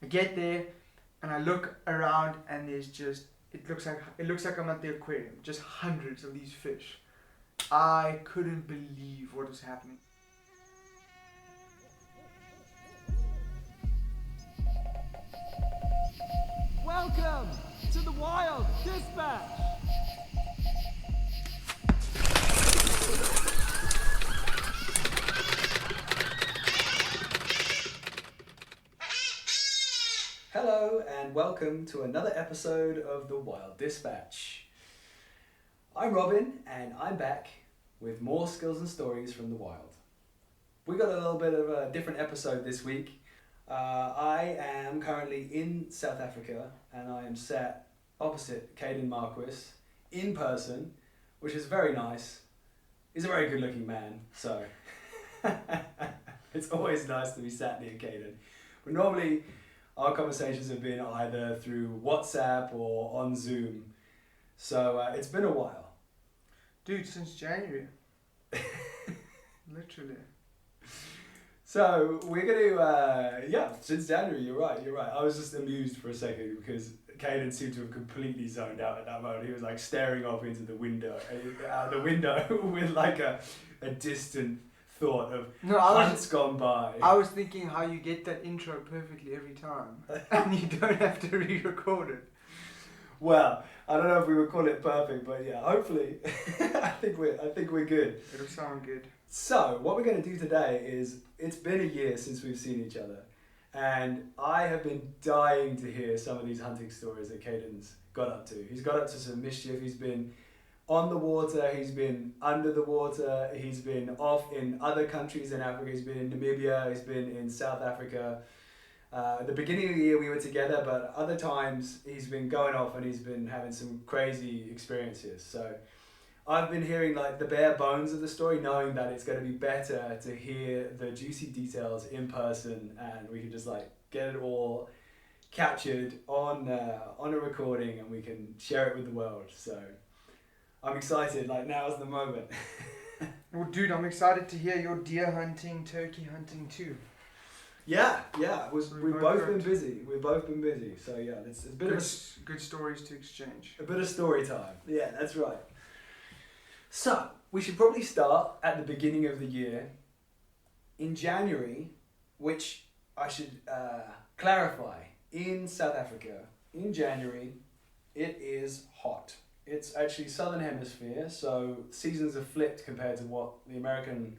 I get there and I look around and there's just, it looks like I'm at the aquarium, just hundreds of these fish. I couldn't believe what was happening. Welcome to the Wild Dispatch. Hello and welcome to another episode of the Wild Dispatch. I'm Robin and I'm back with more skills and stories from the wild. We got a little bit of a different episode this week. I am currently in South Africa and I am sat opposite Cayden Marquis in person, which is very nice. He's a very good looking man, so it's always nice to be sat near Cayden. But normally our conversations have been either through WhatsApp or on Zoom. So it's been a while. Dude, since January. Literally. So we're going to, since January, you're right. I was just amused for a second because Cayden seemed to have completely zoned out at that moment. He was like staring off into the window, out the window with like a distant thought of months gone by. I was thinking how you get that intro perfectly every time and you don't have to re-record it. Well, I don't know if we would call it perfect, but yeah, hopefully I think we're good. It'll sound good. So what we're going to do today is, it's been a year since we've seen each other, and I have been dying to hear some of these hunting stories that Cayden's got up to. He's got up to some mischief. He's been on the water, he's been under the water, he's been off in other countries in Africa, he's been in Namibia, he's been in South Africa. At the beginning of the year we were together, but other times he's been going off and he's been having some crazy experiences. So I've been hearing like the bare bones of the story, knowing that it's going to be better to hear the juicy details in person and we can just like get it all captured on a recording and we can share it with the world. So I'm excited, like now's the moment. Well, dude, I'm excited to hear your deer hunting, turkey hunting too. Yeah, we've both been busy. So yeah, it's a bit good stories to exchange. A bit of story time. Yeah, that's right. So we should probably start at the beginning of the year. In January, which I should clarify, in South Africa, in January, it is hot. It's actually Southern Hemisphere, so seasons are flipped compared to what the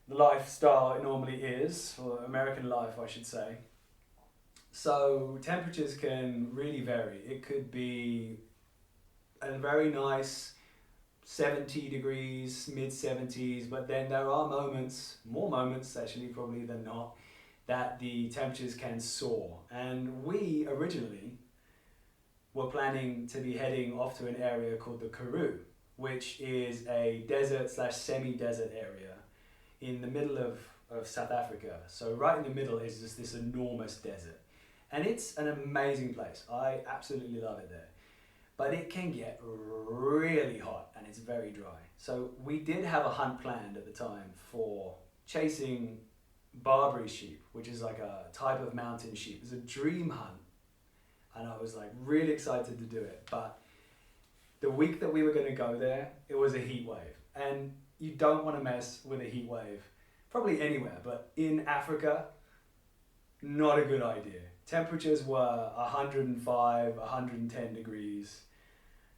lifestyle normally is, or American life I should say. So temperatures can really vary. It could be a very nice 70 degrees, mid 70s, but then there are more moments actually probably than not, that the temperatures can soar. And we originally were planning to be heading off to an area called the Karoo, which is a desert / semi-desert area in the middle of South Africa. So right in the middle is just this enormous desert. And it's an amazing place. I absolutely love it there. But it can get really hot and it's very dry. So we did have a hunt planned at the time for chasing Barbary sheep, which is like a type of mountain sheep. It's a dream hunt. And I was like really excited to do it. But the week that we were going to go there, it was a heat wave. And you don't want to mess with a heat wave, probably anywhere, but in Africa, not a good idea. Temperatures were 105, 110 degrees.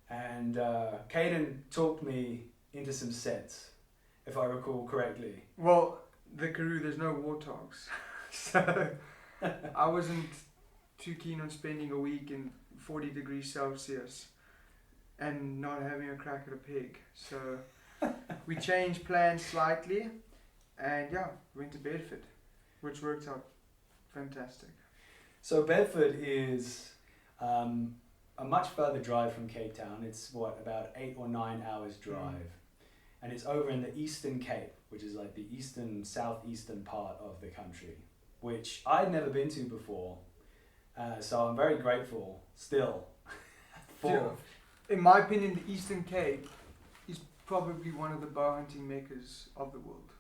And Cayden talked me into some sense, if I recall correctly. Well, the Karoo, there's no warthogs. So I wasn't too keen on spending a week in 40 degrees Celsius and not having a crack at a pig. So we changed plans slightly and went to Bedford, which worked out fantastic. So Bedford is a much further drive from Cape Town. It's about 8 or 9 hours drive. And it's over in the Eastern Cape, which is like the southeastern part of the country, which I'd never been to before. So I'm very grateful still for. In my opinion, the Eastern Cape is probably one of the bow hunting meccas of the world.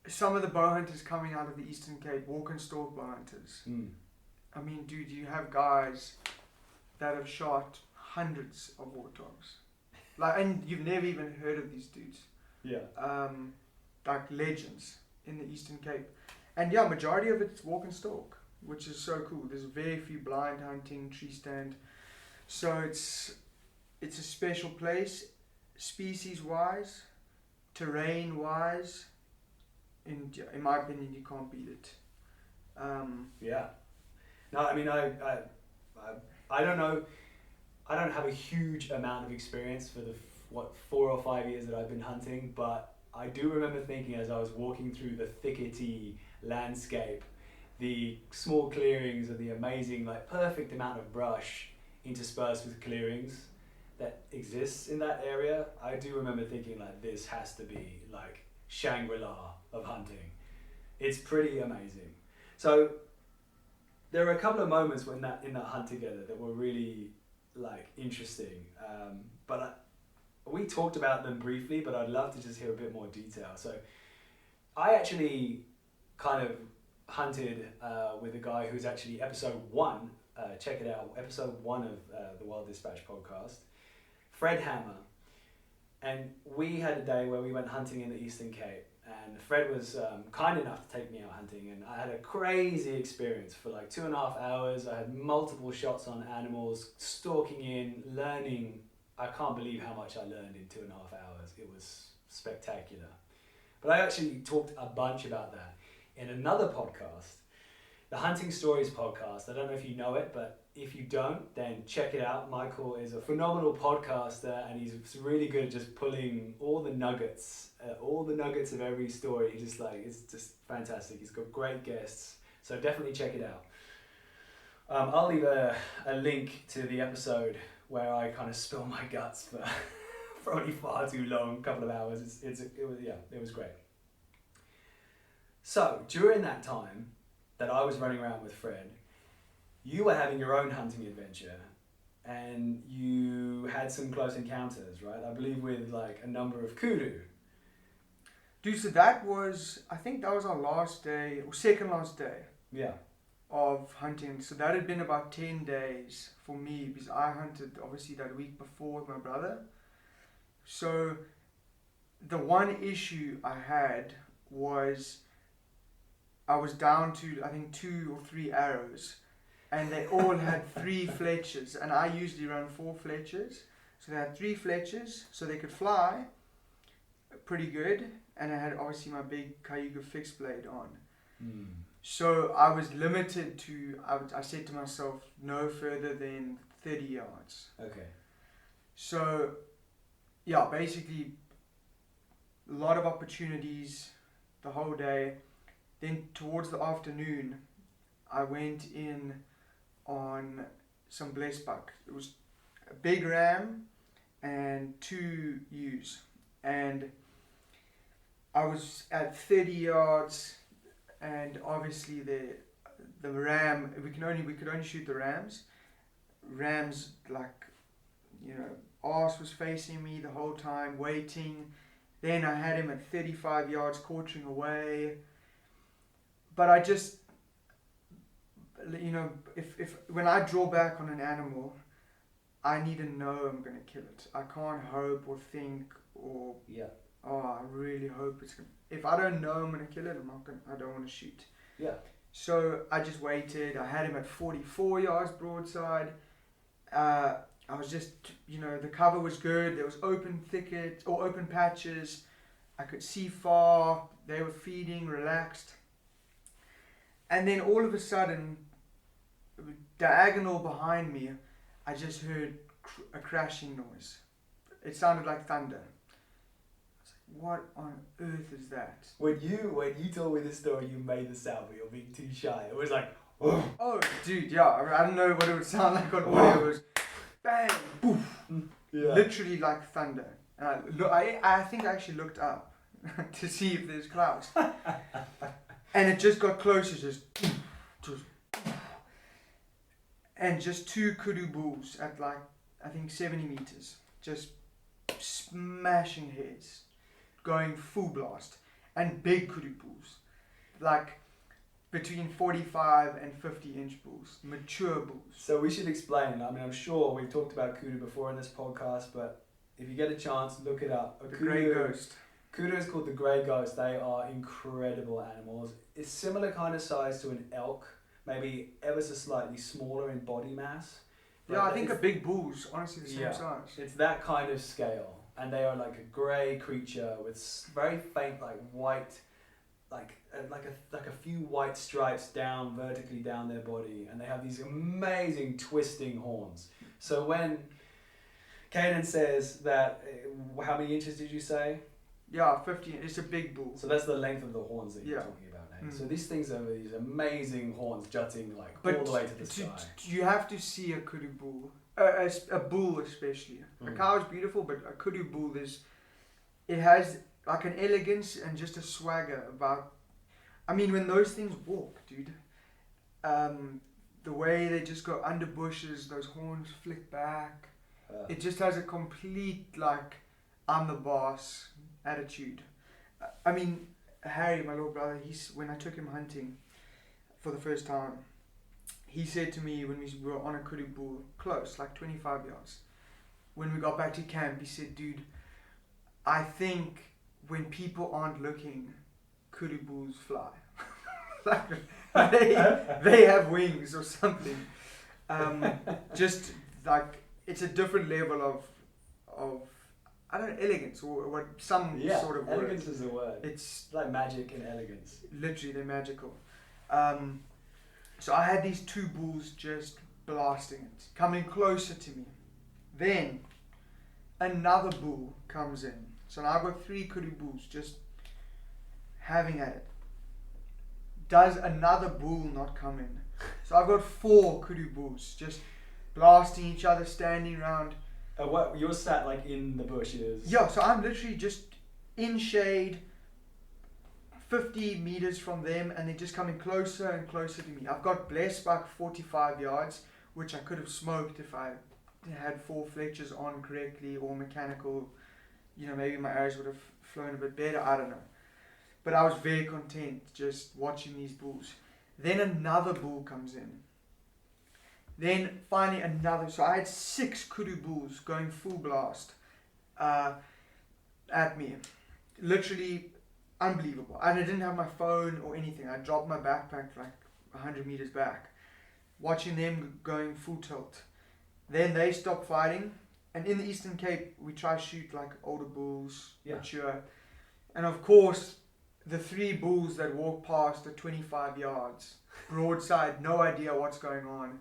Some of the bow hunters coming out of the Eastern Cape, walk and stalk bow hunters, I mean, dude, you have guys that have shot hundreds of warthogs. Like, and you've never even heard of these dudes. Yeah. Like legends in the Eastern Cape. And yeah, majority of it's walk and stalk, which is so cool. There's very few blind hunting, tree stand. So it's a special place, species-wise, terrain-wise. In my opinion, you can't beat it. Yeah. No, I mean, I don't know. I don't have a huge amount of experience for the 4 or 5 years that I've been hunting, but I do remember thinking as I was walking through the thickety landscape, the small clearings and the amazing, like, perfect amount of brush interspersed with clearings that exists in that area. I do remember thinking, like, this has to be like Shangri-La of hunting. It's pretty amazing. So there were a couple of moments in that hunt together that were really, like, interesting. We talked about them briefly, but I'd love to just hear a bit more detail. So I actually kind of hunted with a guy who's actually episode 1, check it out, episode 1 of the Wild Dispatch podcast, Fred Hammer. And we had a day where we went hunting in the Eastern Cape, and Fred was kind enough to take me out hunting, and I had a crazy experience for like 2.5 hours. I had multiple shots on animals, stalking in, learning. I can't believe how much I learned in 2.5 hours. It was spectacular. But I actually talked a bunch about that in another podcast, the Hunting Stories podcast. I don't know if you know it, but if you don't, then check it out. Michael is a phenomenal podcaster, and he's really good at just pulling all the nuggets of every story. It's just fantastic. He's got great guests, so definitely check it out. I'll leave a link to the episode where I kind of spill my guts for probably far too long, a couple of hours. It was great. So during that time that I was running around with Fred, you were having your own hunting adventure, and you had some close encounters, right? I believe with like a number of kudu. Dude, so I think that was our last day, or second last day. Yeah. Of hunting. So that had been about 10 days for me, because I hunted obviously that week before with my brother. So the one issue I had was I was down to, I think, 2 or 3 arrows, and they all had 3 fletchers, and I usually run 4 fletchers. So they had 3 fletchers, so they could fly pretty good, and I had obviously my big Cayuga fixed blade on. So I was limited to, I said to myself, no further than 30 yards. Okay. So, yeah, basically, a lot of opportunities the whole day. Then towards the afternoon, I went in on some blessed buck. It was a big ram and 2 ewes. And I was at 30 yards. And obviously the ram, we could only shoot the rams. Rams, like, you know, arse was facing me the whole time, waiting. Then I had him at 35 yards quartering away. But I just, you know, if when I draw back on an animal, I need to know I'm going to kill it. I can't hope or think or, I really hope it's going to. If I don't know I'm going to kill it, I don't want to shoot. Yeah. So I just waited. I had him at 44 yards broadside. I was just, you know, the cover was good. There was open thicket or open patches. I could see far. They were feeding, relaxed. And then all of a sudden, diagonal behind me, I just heard a crashing noise. It sounded like thunder. What on earth is that? When you told me this story, you made the sound, but you're being too shy. It was like, oh, dude, yeah. I don't know what it would sound like on audio. It was bang, poof, literally like thunder. And I think I actually looked up to see if there's clouds, and it just got closer, just, and just 2 kudu bulls at like I think 70 meters, just smashing heads. Going full blast, and big kudu bulls, like between 45 and 50-inch bulls, mature bulls. So we should explain. I mean, I'm sure we've talked about kudu before in this podcast, but if you get a chance, look it up. The grey ghost. Kudu is called the grey ghost. They are incredible animals. It's similar kind of size to an elk, maybe ever so slightly smaller in body mass. Yeah, I think a big bull's honestly the same size. It's that kind of scale, and they are like a grey creature with very faint, like white, like a few white stripes down vertically down their body, and they have these amazing twisting horns. So when Cayden says that, how many inches did you say? Yeah, 50. It's a big bull. So that's the length of the horns that you're talking about. Eh? So these things are these amazing horns jutting like all the way to the sky. You have to see a kudu bull, a bull especially. A cow is beautiful, but a kudu bull it has like an elegance and just a swagger about. I mean, when those things walk, dude, the way they just go under bushes, those horns flick back. It just has a complete like I'm the boss attitude. I mean, Harry, my little brother, when I took him hunting for the first time, he said to me when we were on a kudu bull close, like 25 yards, when we got back to camp, he said, dude, I think when people aren't looking, kudu bulls fly. Like they have wings or something. Just like it's a different level of I don't know, elegance or what some sort of word. Elegance is the word. It's like magic and elegance. Literally, they're magical. So I had these two bulls just blasting it, coming closer to me. Then another bull comes in. So now I've got 3 kudu bulls just having at it. Does another bull not come in? So I've got 4 kudu bulls just blasting each other, standing around. What you're sat like in the bushes? Yeah, so I'm literally just in shade, 50 meters from them, and they're just coming closer and closer to me. I've got blessed buck 45 yards, which I could have smoked if I had 4 fletchers on correctly or mechanical. You know, maybe my arrows would have flown a bit better. I don't know. But I was very content just watching these bulls. Then another bull comes in. Then finally another. So I had 6 kudu bulls going full blast at me. Literally unbelievable. And I didn't have my phone or anything. I dropped my backpack like 100 meters back. Watching them going full tilt. Then they stop fighting. And in the Eastern Cape, we try to shoot like older bulls, mature. And of course, the 3 bulls that walk past at 25 yards, broadside, no idea what's going on,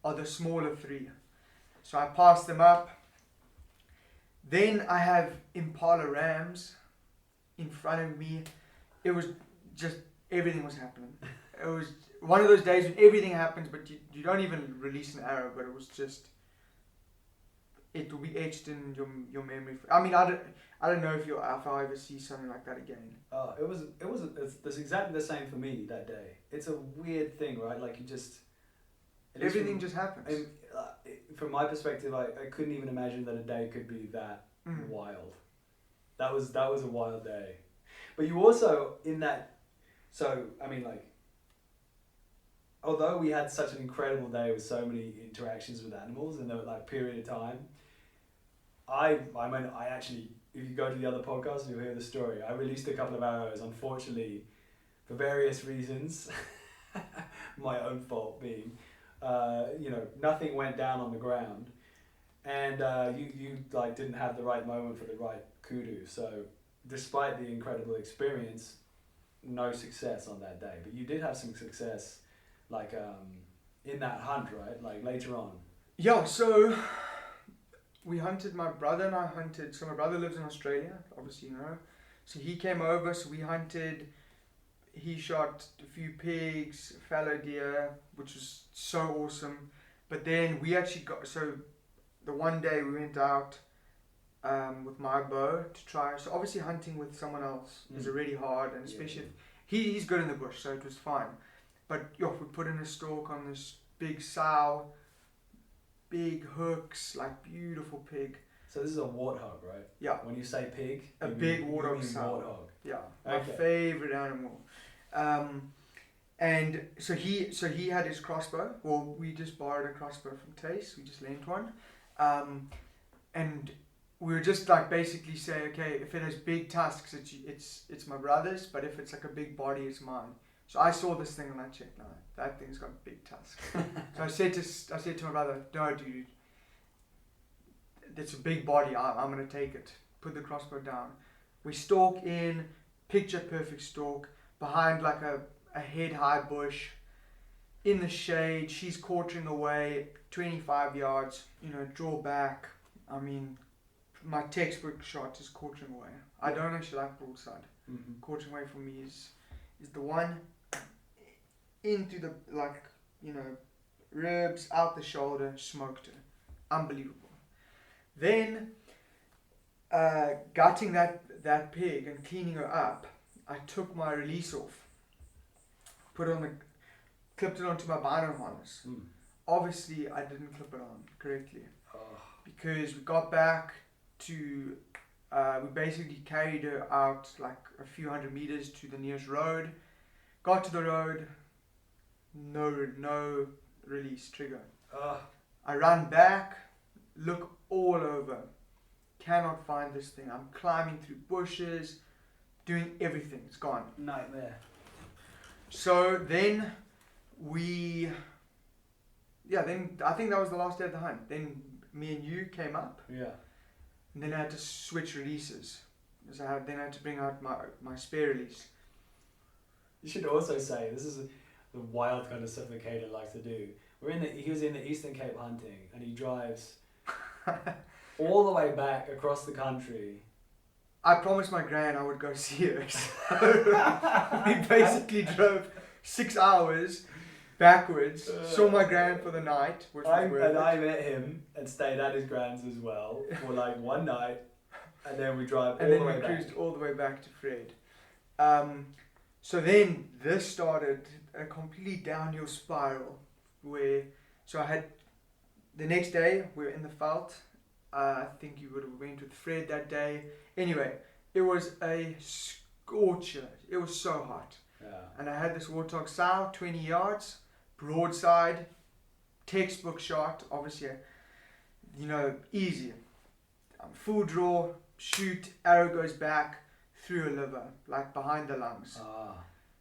are the smaller 3. So I pass them up. Then I have Impala rams in front of me. It was just, everything was happening. It was one of those days when everything happens, but you don't even release an arrow, but it was just, it will be etched in your memory. I mean, I don't know if I'll ever see something like that again. It's exactly the same for me that day. It's a weird thing, right? Like you just... Everything just happens. And, from my perspective, I couldn't even imagine that a day could be that wild. That was a wild day. But you also, in that... So, I mean, like... Although we had such an incredible day with so many interactions with animals in that like period of time, I actually, if you go to the other podcast, you'll hear the story. I released a couple of arrows, unfortunately, for various reasons, my own fault being, nothing went down on the ground, and you like didn't have the right moment for the right kudu. So, despite the incredible experience, no success on that day. But you did have some success, like in that hunt, right? Like later on. Yeah. So. We hunted, my brother and I hunted, so my brother lives in Australia, obviously you know, so he came over, so we hunted, he shot a few pigs, fallow deer, which was so awesome, but then we actually got, so the one day we went out with my bow to try, so obviously hunting with someone else is already hard, and especially, he's good in the bush, so it was fine, but we put in a stalk on this big sow, big hooks, like beautiful pig. So this is a warthog, right? Yeah. When you say pig, big warthog sow. Warthog. Yeah. My favorite animal. And so he had his crossbow. Well, we just borrowed a crossbow from Tace. We just lent one. And we were just like basically say, okay, if it has big tusks, it's my brother's, but if it's like a big body, it's mine. So I saw this thing and I checked, no, that thing's got big tusks. So I said to my brother, no, dude, it's a big body. I'm gonna take it. Put the crossbow down. We stalk in, picture perfect stalk behind like a head high bush, in the shade. She's quartering away, 25 yards. Draw back. I mean, my textbook shot is quartering away. I don't actually like broadside. Mm-hmm. Quartering away for me is the one into the ribs, out the shoulder, smoked her. Unbelievable. Then gutting that pig and cleaning her up, I took my release off, clipped it onto my bino harness. Obviously I didn't clip it on correctly because we got back to we basically carried her out like a few hundred meters to the nearest road. Got to the road, no release trigger. I run back, look all over, cannot find this thing. I'm climbing through bushes, doing everything. It's gone. Nightmare. So then then I think that was the last day of the hunt. Then me and you came up. Yeah. And then I had to switch releases. So I had to bring out my spare release. You should also say, this is the wild kind of stuff that Cayden likes to do. He was in the Eastern Cape hunting, and he drives all the way back across the country. I promised my gran I would go see her. So we basically drove 6 hours backwards, saw my gran for the night, which was worth it. I met him and stayed at his gran's as well for like one night, and then we drive all the way back. And then we cruised all the way back to Fred. So then this started a complete downhill spiral so I had, the next day we were in the veld. I think you would have went with Fred that day. Anyway, it was a scorcher. It was so hot. Yeah. And I had this warthog sow, 20 yards, broadside, textbook shot, obviously, easy. Full draw, shoot, arrow goes back through a liver, like behind the lungs.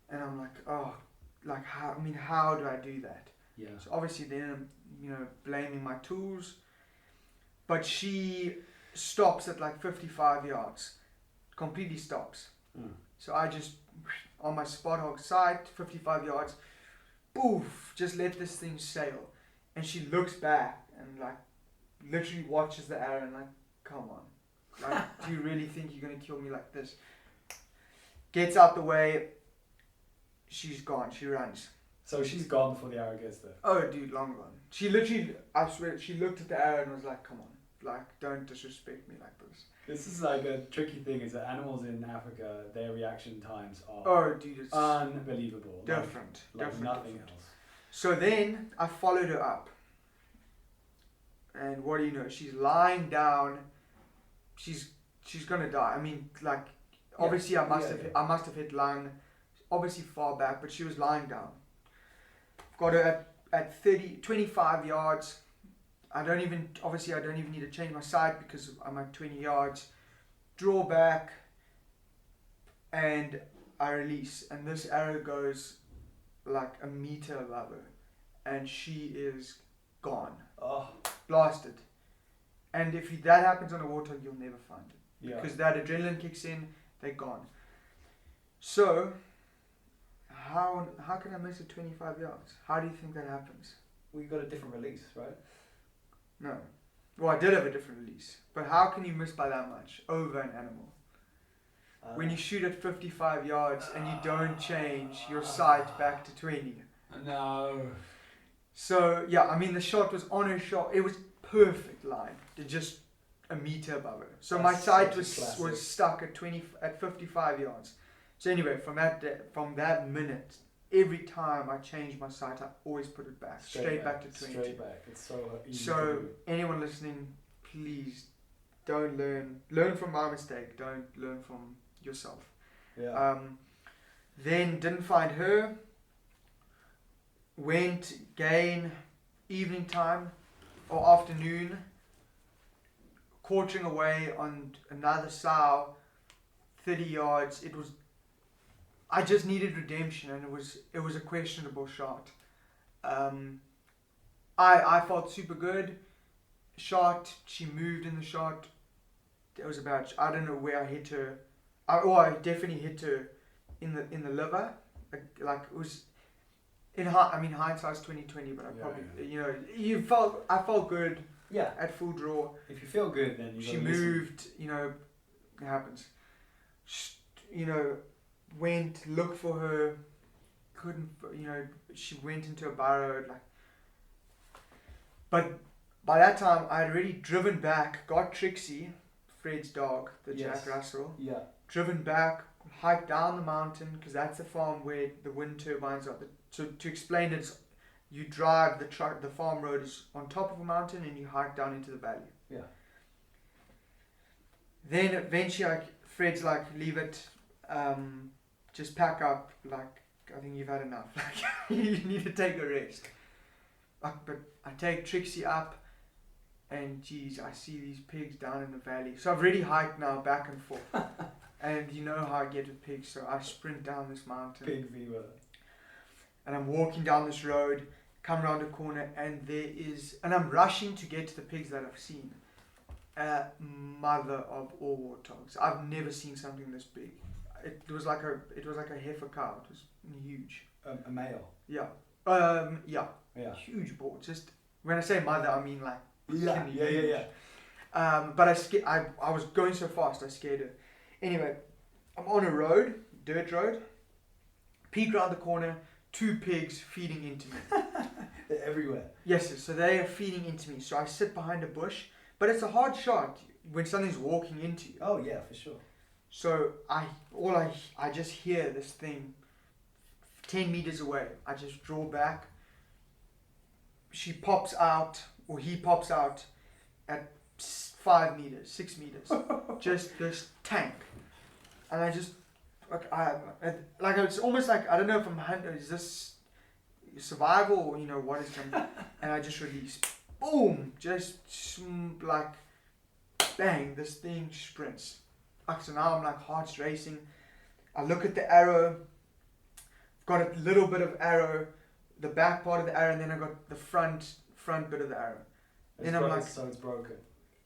And I'm like, how do I do that? Yeah. So obviously then I'm, blaming my tools. But she stops at like 55 yards. Completely stops. So I just, on my spot hog sight, 55 yards, poof, just let this thing sail. And she looks back and like literally watches the arrow and like, come on. Like, do you really think you're going to kill me like this? Gets out the way. She's gone. She runs. So she's gone before the arrow gets there. Oh, dude, long gone. She literally, I swear, she looked at the arrow and was like, come on, like, don't disrespect me like this. This is like a tricky thing, is that animals in Africa, their reaction times are it's unbelievable. Different. Like nothing different. else. So then I followed her up. And what do you know? She's lying down. She's gonna die. I mean, like, obviously I must have hit lung, obviously far back, but she was lying down. Got her at 25 yards. I don't even need to change my sight because I'm at 20 yards. Draw back and I release. And this arrow goes like a meter above her. And she is gone. Blasted. And if that happens on a warthog, you'll never find it. Yeah. Because that adrenaline kicks in, they're gone. So how can I miss at 25 yards? How do you think that happens? We got a different release, right? No. Well, I did have a different release. But how can you miss by that much over an animal? When you shoot at 55 yards and you don't change your sight back to 20. No. So, yeah, I mean, the shot was on her shot. It was perfect line. Just a meter above her. So my sight was stuck at 55 yards. So anyway, from that minute, every time I changed my sight, I always put it back, straight back to 20. Straight back. It's so easy. So anyone listening, please don't learn from my mistake. Don't learn from yourself. Yeah. Then didn't find her. went gain evening time or afternoon, quartering away on another sow, 30 yards. I just needed redemption, and it was a questionable shot. I felt super good. Shot, she moved in the shot. It was about, I don't know where I hit her. I definitely hit her in the liver. Like it was, hindsight's 2020, but I probably, I felt good. Yeah. At full draw. If you feel good, then she moved. It happens. Went, looked for her. Couldn't. She went into a burrow. But by that time, I had already driven back. Got Trixie, Fred's dog, the Jack Russell. Yeah. Driven back, hiked down the mountain because that's the farm where the wind turbines are. So to explain it. You drive the farm road is on top of a mountain and you hike down into the valley. Yeah. Then eventually Fred's like, leave it, just pack up, like, I think you've had enough. Like, you need to take a rest. But I take Trixie up and geez, I see these pigs down in the valley. So I've already hiked now back and forth. And you know how I get with pigs, so I sprint down this mountain. Pig fever. And I'm walking down this road, come around a corner, and I'm rushing to get to the pigs that I've seen. Mother of all warthogs. I've never seen something this big. It was like a heifer cow. It was huge. A male. Yeah. Yeah. Huge boar. Just when I say mother, I mean like. Yeah. But I was going so fast, I scared her. Anyway, I'm on a road, dirt road. Peek around the corner. 2 pigs feeding into me. They're everywhere. Yes, so they are feeding into me. So I sit behind a bush, but it's a hard shot when something's walking into you. Oh yeah, for sure. So I just hear this thing 10 meters away. I just draw back. She pops out, or he pops out at 5 meters, 6 meters. Just this tank. And I just, like it's almost like, I don't know if I'm hunting, is this survival or what is going and I just release, boom, just like bang, this thing sprints. So now I'm like heart's racing. I look at the arrow, got a little bit of arrow, the back part of the arrow, and then I got the front bit of the arrow. Then I'm like, so it's broken.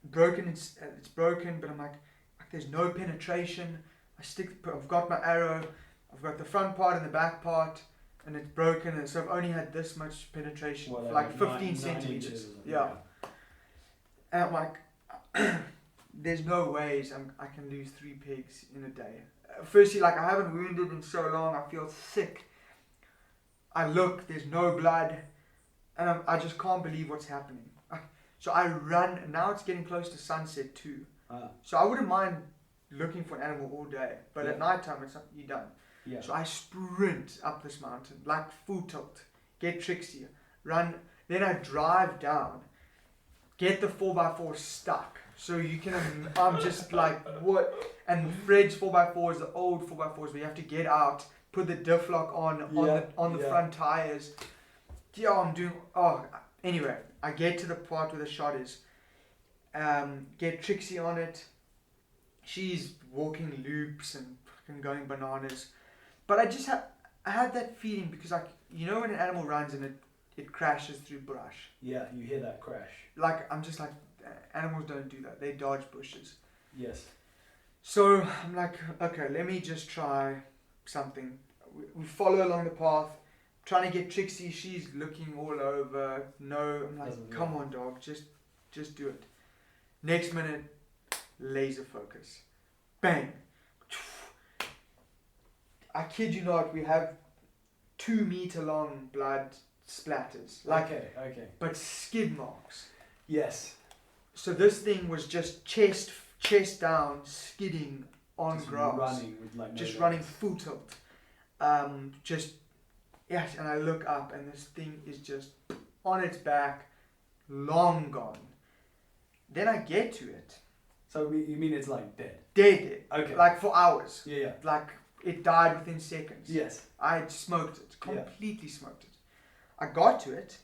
It's broken, but I'm like there's no penetration. I've got my arrow, I've got the front part and the back part, and it's broken, and so I've only had this much penetration, like 15 centimeters. Yeah. And I'm like, there's no ways I can lose 3 pigs in a day. Firstly, like I haven't wounded in so long, I feel sick. I look, there's no blood, and I just can't believe what's happening. So I run, and now it's getting close to sunset too. So I wouldn't mind looking for an animal all day, but at night time you're done. Yeah. So I sprint up this mountain like full tilt, get Trixie, run, then I drive down, get the 4x4 stuck. So you can, I'm just like, what? And Fred's 4x4 is the old 4x4s where you have to get out, put the diff lock on the front tires. Yeah, anyway, I get to the part where the shot is, get Trixie on it. She's walking loops and fucking going bananas. But I had that feeling because when an animal runs and it crashes through brush. Yeah, you hear that crash. Like, I'm just like, animals don't do that. They dodge bushes. Yes. So I'm like, okay, let me just try something. We follow along the path, trying to get Trixie. She's looking all over. No, I'm like, come on, dog, just do it. Next minute, laser focus. Bang. I kid you not, we have 2 meter long blood splatters. Like, okay. But skid marks. Yes. So this thing was just chest down, skidding on just grass. Running with like just running full tilt. Yes, and I look up and this thing is just on its back, long gone. Then I get to it. So you mean it's like dead? Dead. Okay. Like for hours. Yeah. Like it died within seconds. Yes. I smoked it. Completely smoked it. I got to it,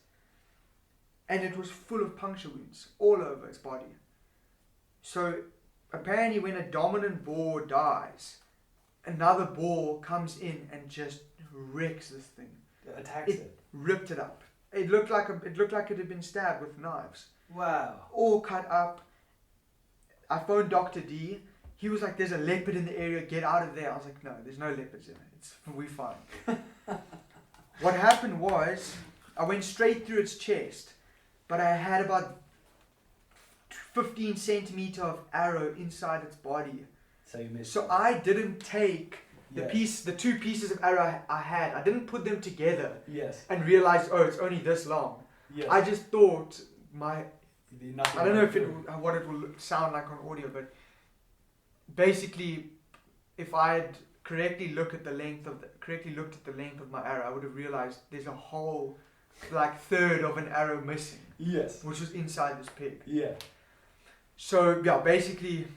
and it was full of puncture wounds all over its body. So apparently when a dominant boar dies, another boar comes in and just wrecks this thing. Attacks it. Ripped it up. It looked like it had been stabbed with knives. Wow. All cut up. I phoned Dr. D. He was like, "There's a leopard in the area. Get out of there." I was like, "No, there's no leopards in it. We're fine." What happened was, I went straight through its chest, but I had about 15 centimeter of arrow inside its body. So you missed. So I didn't take the Yes. the 2 pieces of arrow I had. I didn't put them together Yes. and realize, oh, it's only this long. Yes. I just thought You did nothing I don't know wrong. what it will sound like on audio, but basically, if I had correctly looked at the length of my arrow, I would have realized there's a whole like third of an arrow missing, Yes. which was inside this pig. Yeah. So yeah, basically,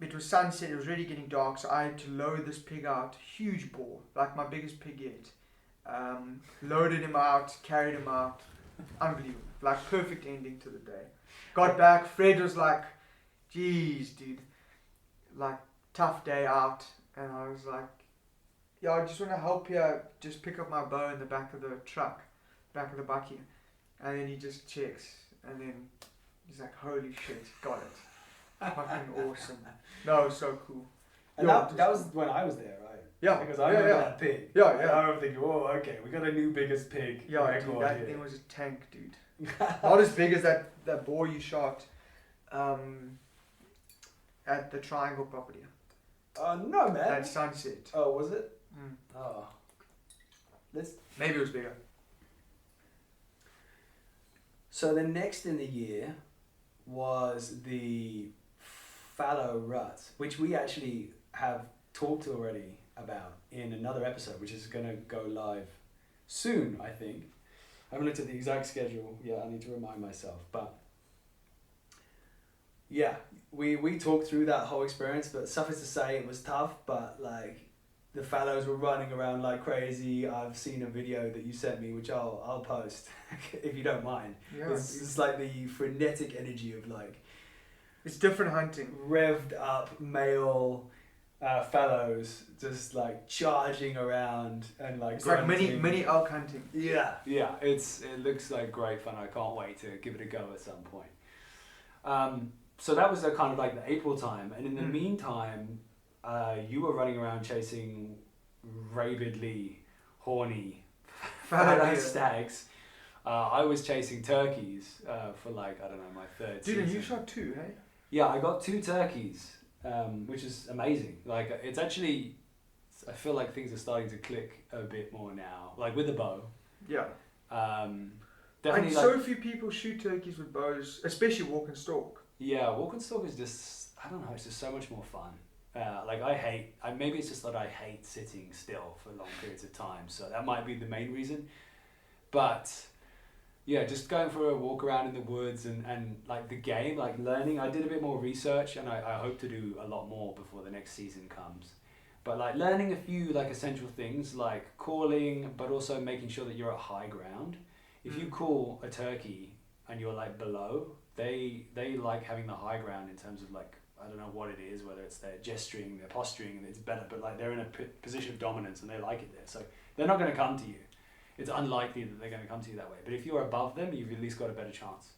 it was sunset. It was already getting dark, so I had to load this pig out. Huge boar, like my biggest pig yet. Loaded him out, carried him out. Unbelievable. Like perfect ending to the day. Got back, Fred was like, "Geez, dude, like tough day out." And I was like, "Yeah, I just want to help you just pick up my bow in the back of the truck, back of the bucky." And then he just checks, and then he's like, "Holy shit, got it." Fucking awesome. No, so cool. And that was when I was there, right? Yeah. Because I remember that pig. Yeah, And yeah. I remember thinking, whoa, okay, we got a new biggest pig. Yeah, dude, record that here. thing was a tank, dude. Not as big as that boar you shot at the Triangle property. No, man. At sunset. Oh, was it? Mm. Oh. Maybe it was bigger. So the next in the year was the fallow rut, which we actually have talked already about in another episode, which is going to go live soon, I think. I haven't looked at the exact schedule. Yeah, I need to remind myself. But yeah, we talked through that whole experience, but suffice to say it was tough, but like the fallows were running around like crazy. I've seen a video that you sent me, which I'll post if you don't mind. Yeah, It's like the frenetic energy of like it's different hunting. revved up male fallows just like charging around and like It's like grunting. mini elk hunting. Yeah, it looks like great fun. I can't wait to give it a go at some point. So that was the kind of like the April time, and in the meantime, you were running around chasing rabidly horny fallow stags. I was chasing turkeys for like, I don't know, my third Dude, season. and you shot 2, hey? Yeah, I got 2 turkeys, which is amazing. Like, it's actually, I feel like things are starting to click a bit more now, like with the bow. Yeah. Definitely. And like, so few people shoot turkeys with bows, especially walk and stalk. yeah, walk and stalk is just, I don't know, it's just so much more fun. Like maybe it's just that I hate sitting still for long periods of time, so that might be the main reason. But yeah, just going for a walk around in the woods and like the game, like learning. I did a bit more research, and I hope to do a lot more before the next season comes. But like learning a few like essential things like calling, but also making sure that you're at high ground. If you call a turkey and you're like below, they like having the high ground in terms of like, I don't know what it is, whether it's their gesturing, their posturing, and it's better, but like they're in a position of dominance and they like it there. So they're not going to come to you. It's unlikely that they're going to come to you that way. But if you're above them, you've at least got a better chance.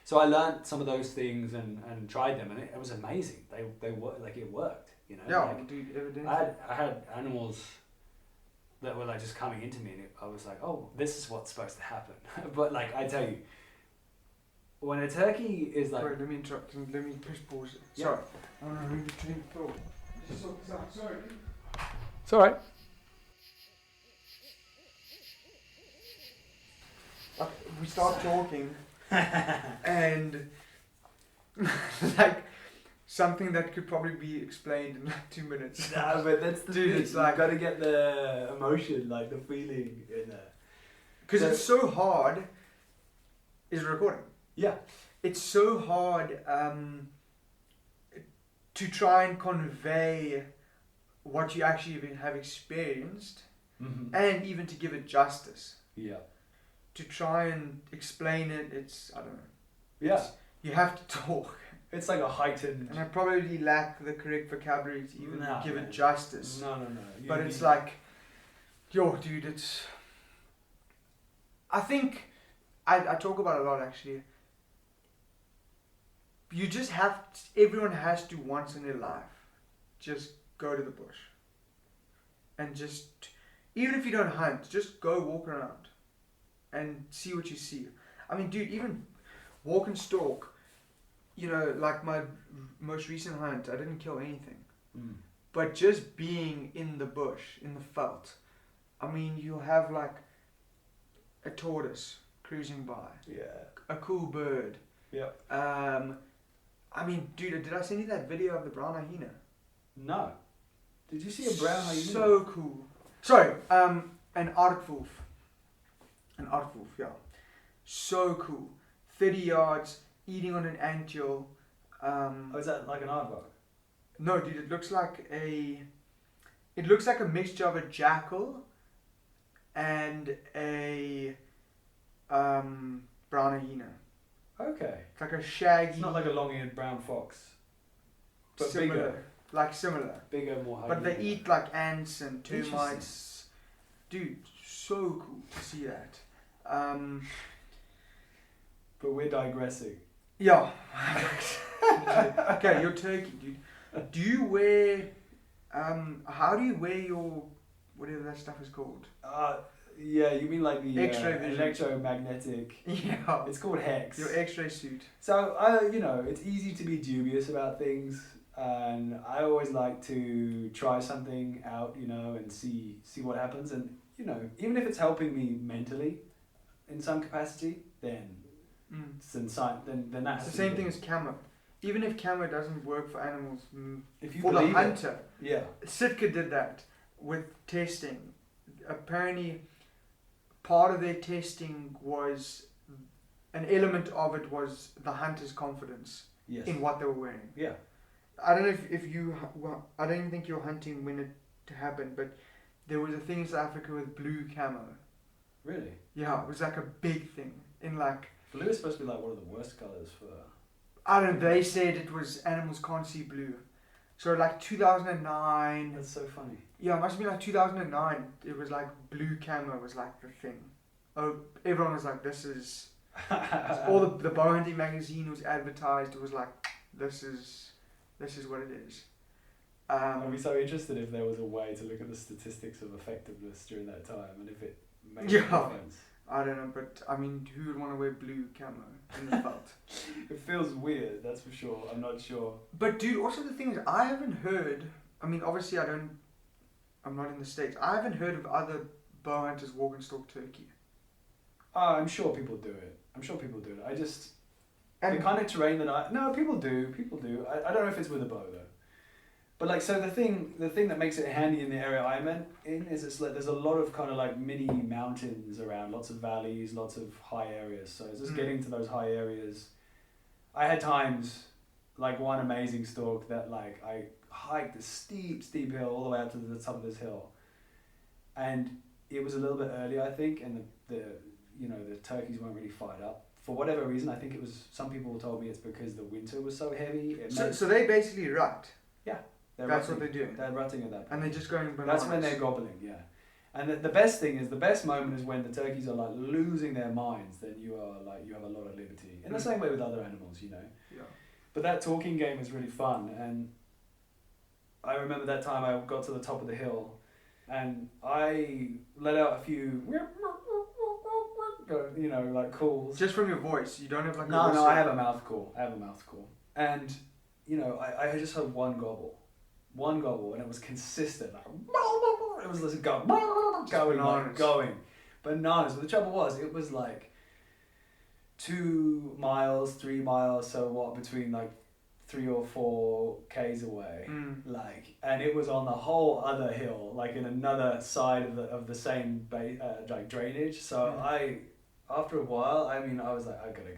So I learned some of those things and tried them, and it was amazing. They worked, like it worked, you know. Yeah, like, dude, evidently. I had animals that were like just coming into me, and I was like, oh, this is what's supposed to happen. But like I tell you, when a turkey is like, Wait, let me interrupt. Let me push pause. Yeah. Sorry. I don't know, in between thought. Just sort this out. Sorry. it's all right. We start talking, and like something that could probably be explained in like 2 minutes. Nah, but that's the Dude, thing. it's like- you got to get the emotion, like the feeling in there. Because So- it's so hard. Is it recording? Yeah. It's so hard to try and convey what you actually have experienced, Mm-hmm. and even to give it justice. Yeah. to try and explain it, it's, I don't know. Yeah. You have to talk. It's like a heightened... And I probably lack the correct vocabulary to even give it justice. No. But it's like, yo, dude, it's... I think, I talk about it a lot actually. You just have, everyone has to once in their life, just go to the bush. And just, even if you don't hunt, just go walk around. And see what you see. I mean, dude, even walk and stalk. You know, like my most recent hunt, I didn't kill anything. But just being in the bush, in the veldt, I mean, you'll have like a tortoise cruising by. Yeah. A cool bird. Yeah. I mean, dude, did I send you that video of the brown hyena? No. Did you see a brown hyena? So cool. Sorry, an aardwolf. An aardwolf, yeah. So cool. 30 yards, eating on an anthill. Is that like an aardvark? No, dude, it looks like a mixture of a jackal and a brown hyena. Okay. It's like a shaggy. It's not like a long-eared brown fox, but similar, bigger. like similar. Bigger, more. But they eat like ants and termites. Dude, so cool to see that. But we're digressing. Yeah. Okay, your turkey, dude. Do you wear? How do you wear your whatever that stuff is called? Yeah, you mean like the X-ray vision. electromagnetic? Yeah. It's called Hex. Your X-ray suit. So it's easy to be dubious about things, and I always like to try something out, and see what happens, and even if it's helping me mentally, in some capacity, then then that's it's the same thing as camo. Even if camo doesn't work for animals, if you for the believe hunter. Yeah. Sitka did that with testing. Apparently, part of their testing was, an element of it was the hunter's confidence in what they were wearing. Yeah. I don't know if you, I don't even think you were hunting when it happened, but there was a thing in South Africa with blue camo. Really? Yeah, it was like a big thing in like. Blue is supposed to be like one of the worst colours for. I don't know. They said it was animals can't see blue, so like 2009. That's so funny. Yeah, it must have been like 2009. It was like blue camo was like the thing. Oh, everyone was like, this is. All the bow hunting magazine was advertised. It was like, this is what it is. I'd be so interested if there was a way to look at the statistics of effectiveness during that time, and if it made a difference. I don't know, but I mean, who would want to wear blue camo in the veldt? It feels weird, that's for sure. I'm not sure. But dude, also the thing is, I haven't heard. I mean, obviously, I'm not in the States. I haven't heard of other bow hunters walk and stalk turkey. I'm sure people do it. I just the kind of terrain that people do. I don't know if it's with a bow though. But like, so the thing that makes it handy in the area I'm in is it's like there's a lot of kind of like mini mountains around, lots of valleys, lots of high areas. So it's just getting to those high areas. I had times, like one amazing stalk that like I hiked a steep hill all the way up to the top of this hill, and it was a little bit early, I think, and the turkeys weren't really fired up. For whatever reason, I think it was, some people told me it's because the winter was so heavy. So they basically rut. Yeah. That's what they're doing. They're rutting at that point. And they're just going bananas. That's when they're gobbling, yeah. And the best moment is when the turkeys are like losing their minds, then you have a lot of liberty. In the same way with other animals, Yeah. But that talking game is really fun, and I remember that time I got to the top of the hill and I let out a few like calls. Just from your voice, you don't have like No, I have a mouth call. And I just heard one gobble, and it was consistent. Like, it was just going bananas. But the trouble was, it was like 2 miles, 3 miles, so what, between like 3 or 4 k's away, and it was on the whole other hill, like in another side of the same like drainage. So after a while, I was like, I gotta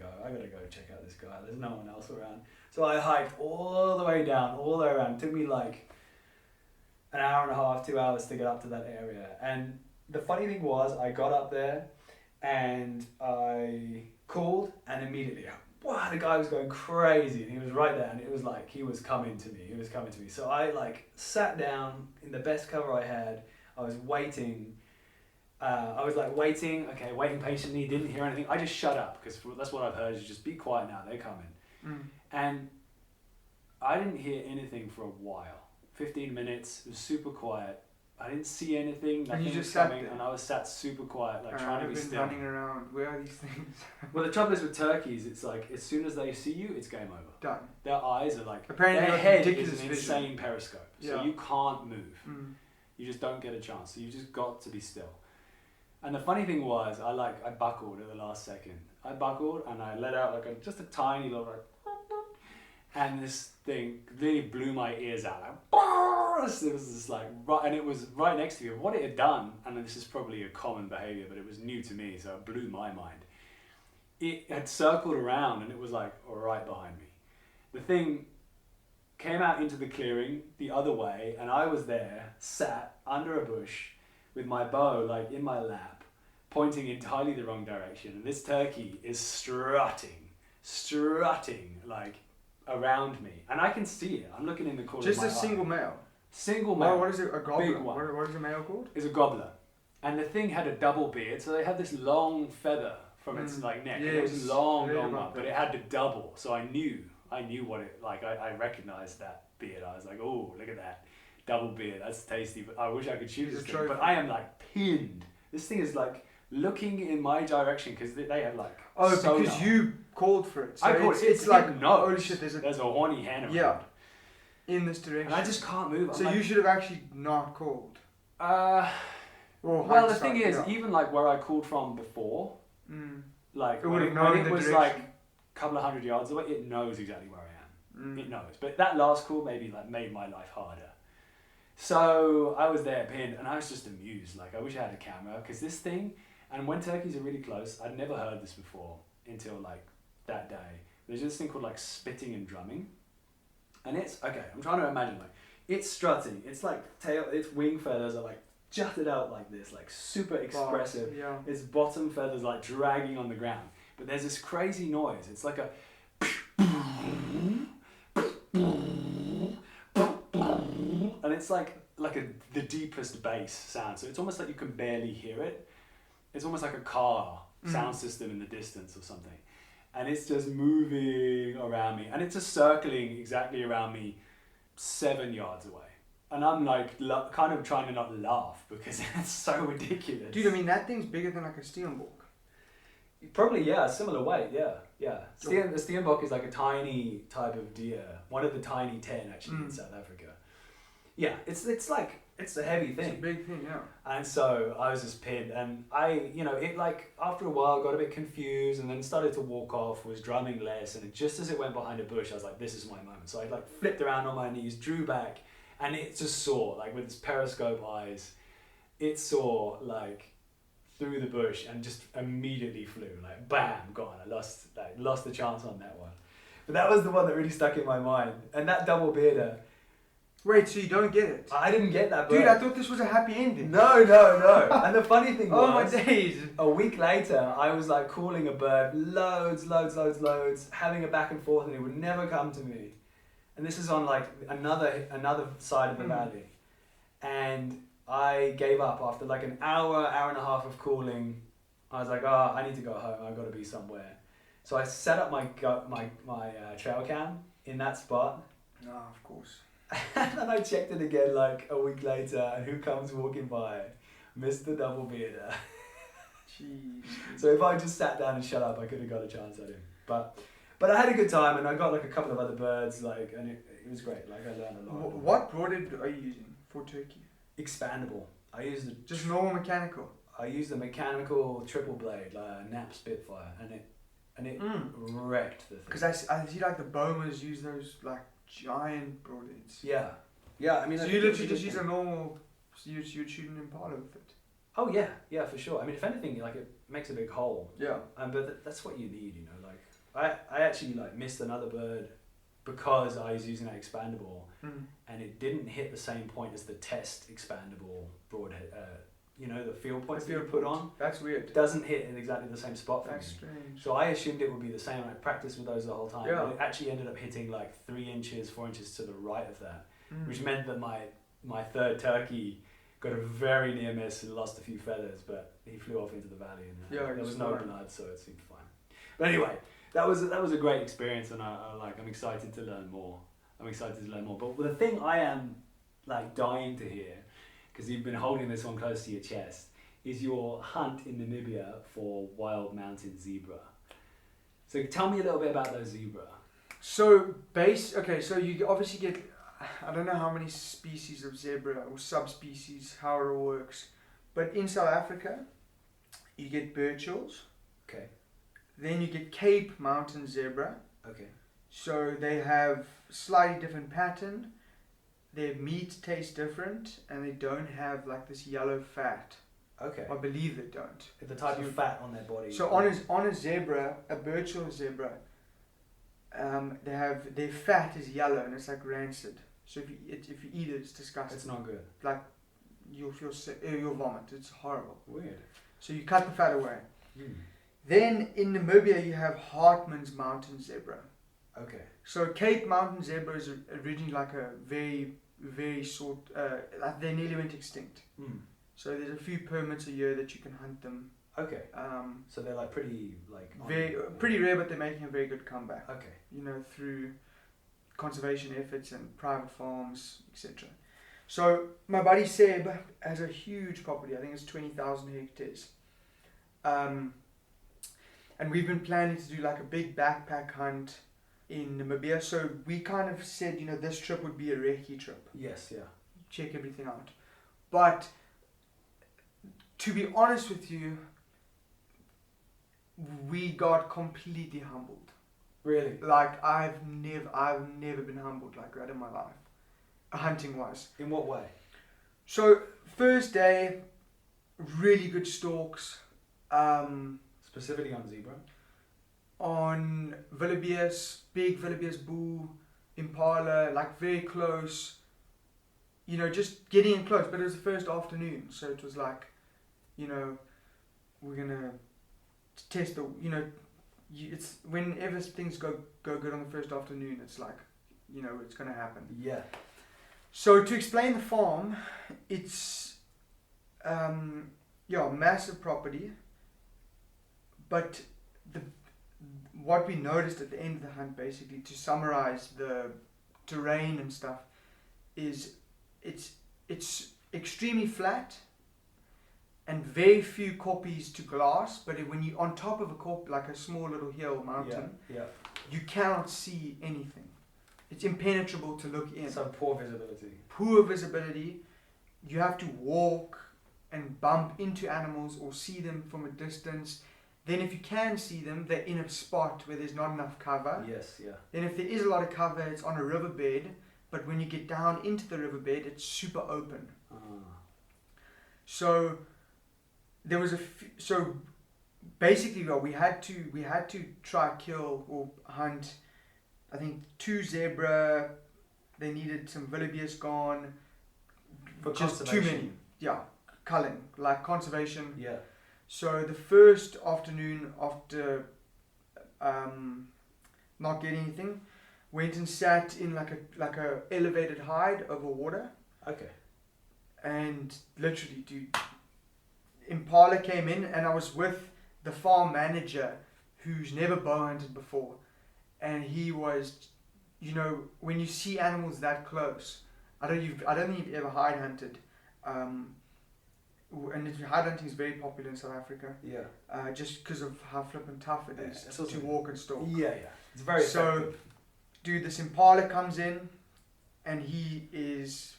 go check out this guy. There's no one else around. So I hiked all the way down, all the way around. It took me like an hour and a half, 2 hours to get up to that area. And the funny thing was, I got up there and I called, and immediately, wow, the guy was going crazy, and he was right there, and it was like he was coming to me. So I like sat down in the best cover I had. I was waiting. Waiting patiently. Didn't hear anything. I just shut up because that's what I've heard. Is just be quiet now. They're coming, and I didn't hear anything for a while. 15 minutes. It was super quiet. I didn't see anything. Nothing And you just was sat coming, there? And I was sat super quiet, like trying to be still. Running around. Where are these things? Well, the trouble is with turkeys, it's like as soon as they see you, it's game over. Done. Their eyes are like Apparently their got head ridiculous is an vision. insane periscope, so Yeah. you can't move. You just don't get a chance. So you just got to be still. And the funny thing was, I buckled at the last second. I buckled and I let out like just a tiny little like, and this thing really blew my ears out. Like, it was just like, and it was right next to me. What it had done, and this is probably a common behavior, but it was new to me, so it blew my mind. It had circled around and it was like right behind me. The thing came out into the clearing the other way, and I was there, sat under a bush with my bow like in my lap, pointing entirely the wrong direction. And this turkey is strutting like around me, and I can see it. I'm looking in the corner. Just of my a single eye. male. Single male. What is it? A gobbler. Big one. What is a male called? Is a gobbler, and the thing had a double beard, so they had this long feather from its like neck. And it was a long one, but it had the double. So I knew what it like. I recognized that beard. I was like, oh, look at that double beard. That's tasty. But I wish I could shoot this thing. But I am like pinned. This thing is like looking in my direction because they have like. Oh, sonar. because you called for it. So I called it. It's like no. holy shit. There's a horny hand around. Yeah. In this direction. And I just can't move. So you should have actually not called. Well, the thing is, even like where I called from before, like It when would have known it the was direction. like a couple of 100 yards away, it knows exactly where I am. It knows. But that last call maybe like made my life harder. So I was there pinned, and I was just amused. Like I wish I had a camera, because this thing, and when turkeys are really close, I'd never heard this before until like that day. There's this thing called like spitting and drumming. And it's, okay, I'm trying to imagine, like, it's strutting, it's like its wing feathers are like jutted out like this, like super expressive. Yeah. Its bottom feathers like dragging on the ground. But there's this crazy noise. It's like a and it's like the deepest bass sound. So it's almost like you can barely hear it. It's almost like a car sound system in the distance or something. And it's just moving around me. And it's just circling exactly around me 7 yards away. And I'm like kind of trying to not laugh because it's so ridiculous. Dude, I mean, that thing's bigger than like a Steenbok. Probably, yeah, similar weight, yeah. The Steenbok is like a tiny type of deer. One of the tiny 10 actually in South Africa. Yeah, it's a heavy thing. It's a big thing, yeah. And so I was just pinned, and it like after a while got a bit confused, and then started to walk off, was drumming less, and just as it went behind a bush, I was like, this is my moment. So I like flipped around on my knees, drew back, and it just saw, like with its periscope eyes, it saw like through the bush and just immediately flew, like bam, gone. I lost the chance on that one. But that was the one that really stuck in my mind. And that double bearder. Wait, so you don't get it? I didn't get that bird. Dude, I thought this was a happy ending. No. And the funny thing was, oh my days. A week later, I was like calling a bird loads, having a back and forth, and it would never come to me. And this is on like another side of the valley. And I gave up after like an hour and a half of calling. I was like, I need to go home. I've got to be somewhere. So I set up my trail cam in that spot. No, of course. And then I checked it again like a week later, and who comes walking by? Mr. Double Bearder. Jeez. So if I just sat down and shut up, I could have got a chance at him. But I had a good time, and I got like a couple of other birds, like, and it was great. Like I learned a lot. What broadhead are you using for turkey? Expandable. I used the just normal mechanical. I used the mechanical triple blade, like a Nap Spitfire, and it wrecked the thing. Because I see like the Bomas use those like giant broadheads. Yeah. I mean, so you literally just use a normal. So you'd shoot an Impala with it. Oh yeah, for sure. I mean, if anything, like it makes a big hole. Yeah. But that's what you need, you know. Like I actually like missed another bird because I was using that expandable, and it didn't hit the same point as the test expandable broadhead the field points The that you field put point. on, That's weird. doesn't hit in exactly the same spot for That's me. strange. So I assumed it would be the same. I practiced with those the whole time. Yeah. But it actually ended up hitting like 3 inches, 4 inches to the right of that, Mm. which meant that my third turkey got a very near miss and lost a few feathers, but he flew off into the valley and Yeah, there it's was no fine. blood, so it seemed fine. But anyway, that was a great experience, and I'm excited to learn more. But the thing I am like dying to hear, because you've been holding this one close to your chest, is your hunt in Namibia for wild mountain zebra. So tell me a little bit about those zebra. So so you obviously get, I don't know how many species of zebra or subspecies, how it all works, but in South Africa, you get Burchell's. Okay. Then you get Cape Mountain zebra. Okay. So they have slightly different pattern. Their meat tastes different, and they don't have like this yellow fat. Okay. I believe they don't. The type of fat on their body. So on a zebra, a Burchell zebra, they have their fat is yellow and it's like rancid. So if you eat it, it's disgusting. It's not good. Like you'll feel sick, you'll vomit. It's horrible. Weird. So you cut the fat away. Mm. Then in Namibia you have Hartman's mountain zebra. Okay. So Cape Mountain zebra is originally like a very, very short. Like they nearly went extinct. Mm. So there's a few permits a year that you can hunt them. Okay. So they're like pretty pretty rare, but they're making a very good comeback. Okay. Through conservation efforts and private farms, etc. So my buddy Seb has a huge property. I think it's 20,000 hectares. And we've been planning to do like a big backpack hunt in Namibia. So we kind of said, this trip would be a recce trip. Yes. Yeah. Check everything out. But to be honest with you, we got completely humbled. Really? Like I've never been humbled like that in my life, hunting wise. In what way? So first day, really good stalks. Specifically on zebra? On wildebeest, big wildebeest bull, impala, like very close. Just getting in close. But it was the first afternoon, so it was like, we're gonna test the. It's whenever things go good on the first afternoon, it's like, it's gonna happen. Yeah. So to explain the farm, it's massive property. But what we noticed at the end of the hunt, basically, to summarize the terrain and stuff, is it's extremely flat and very few copies to glass. But when you're on top of like a small little hill mountain, you cannot see anything. It's impenetrable to look in. So poor visibility. Poor visibility. You have to walk and bump into animals or see them from a distance. Then if you can see them, they're in a spot where there's not enough cover. Yes, yeah. Then if there is a lot of cover, it's on a riverbed. But when you get down into the riverbed, it's super open. So there was so basically, we had to try kill or hunt. I think 2 zebra. They needed some wildebeest gone. For just too many. Yeah, culling, like conservation. Yeah. So the first afternoon after not getting anything, went and sat in like a elevated hide over water. Okay. And literally, dude, impala came in, and I was with the farm manager, who's never bow hunted before, and he was, when you see animals that close, I don't think you've ever hide hunted. And hide hunting is very popular in South Africa. Yeah. Just because of how flippin' tough it is to walk and stalk. Yeah. It's very effective. Dude, this impala comes in, and he is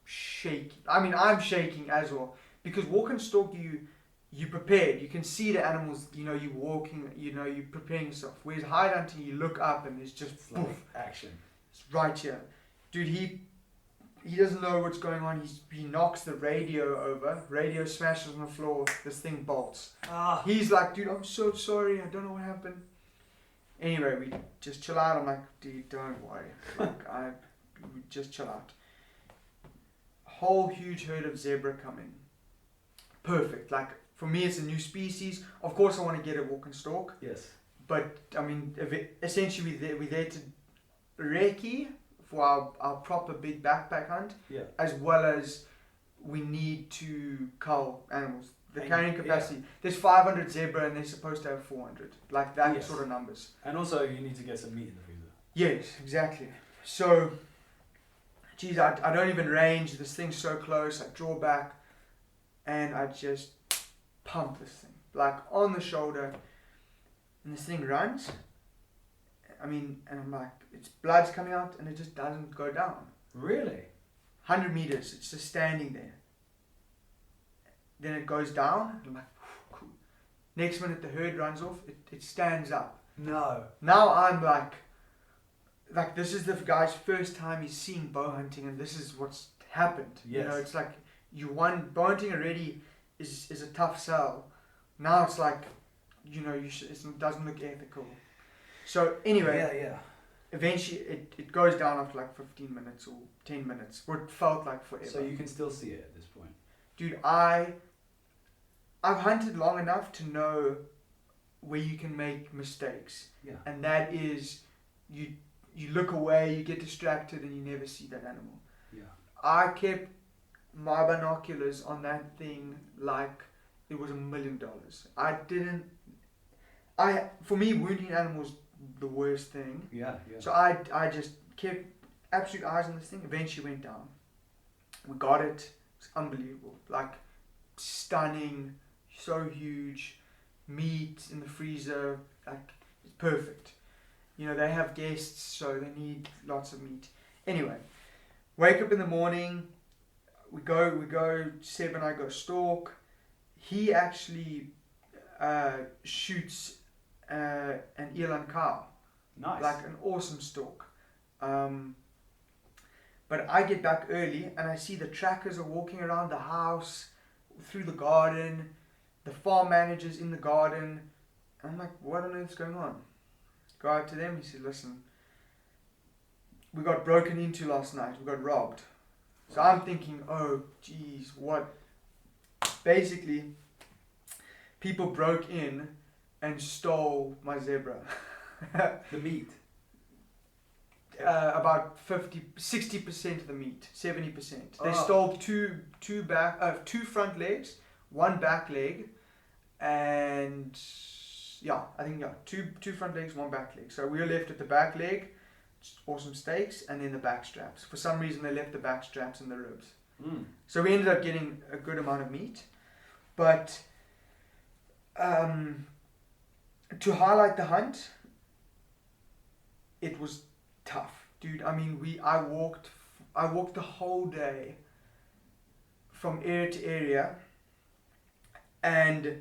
shaking. I mean, I'm shaking as well, because walk and stalk, you prepared. You can see the animals. You're walking. You're preparing yourself. Whereas hide hunting, you look up and it's just like action. It's right here, dude. He doesn't know what's going on. He knocks the radio over. Radio smashes on the floor. This thing bolts. He's like, dude, I'm so sorry. I don't know what happened. Anyway, we just chill out. I'm like, dude, don't worry. We just chill out. A whole huge herd of zebra come in. perfect. Like for me, it's a new species. Of course, I want to get a walk and stalk. Yes. But I mean, essentially, we're there to recce for our proper big backpack hunt, as well as we need to cull animals. The carrying capacity. There's 500 zebra and they're supposed to have 400. Like that sort of numbers. And also, you need to get some meat in the freezer. Yes, exactly. So, geez, I don't even range. This thing's so close. I draw back and I just pump this thing. Like on the shoulder. And this thing runs. I mean, and I'm like, its blood's coming out and it just doesn't go down. Really? 100 meters, it's just standing there. Then it goes down. And I'm like, cool. Next minute the herd runs off. It stands up. No. Now I'm like this is the guy's first time he's seeing bow hunting, and this is what's happened. Yes. You know, it's like you won bow hunting already is a tough sell. Now it's like, you know, it doesn't look ethical. So anyway, eventually it goes down after like 15 minutes or 10 minutes. What felt like forever. So you can still see it at this point. Dude, I've hunted long enough to know where you can make mistakes. Yeah. And that is you look away, you get distracted, and you never see that animal. Yeah. I kept my binoculars on that thing like it was $1 million. For me, wounding animals the worst thing. Yeah. So I just kept absolute eyes on this thing. Eventually went down. We got it. It's unbelievable. Like stunning, so huge, meat in the freezer, like it's perfect. You know, they have guests, so they need lots of meat. Anyway, wake up in the morning, we go, Seb and I go stalk. He actually shoots an eland cow. Nice. Like an awesome stalk. But I get back early and I see the trackers are walking around the house, through the garden, the farm manager's in the garden. And I'm like, what on earth's going on? Go out to them, he said, listen, we got broken into last night, we got robbed. So I'm thinking, oh geez, what? Basically, people broke in and stole my zebra. The meat. About 60% of the meat, 70%. They stole two front legs, one back leg, and two front legs, one back leg. So we were left with the back leg, awesome steaks, and then the back straps. For some reason, they left the back straps and the ribs. So we ended up getting a good amount of meat, but to highlight the hunt, it was tough, dude. I mean, I walked the whole day from area to area, and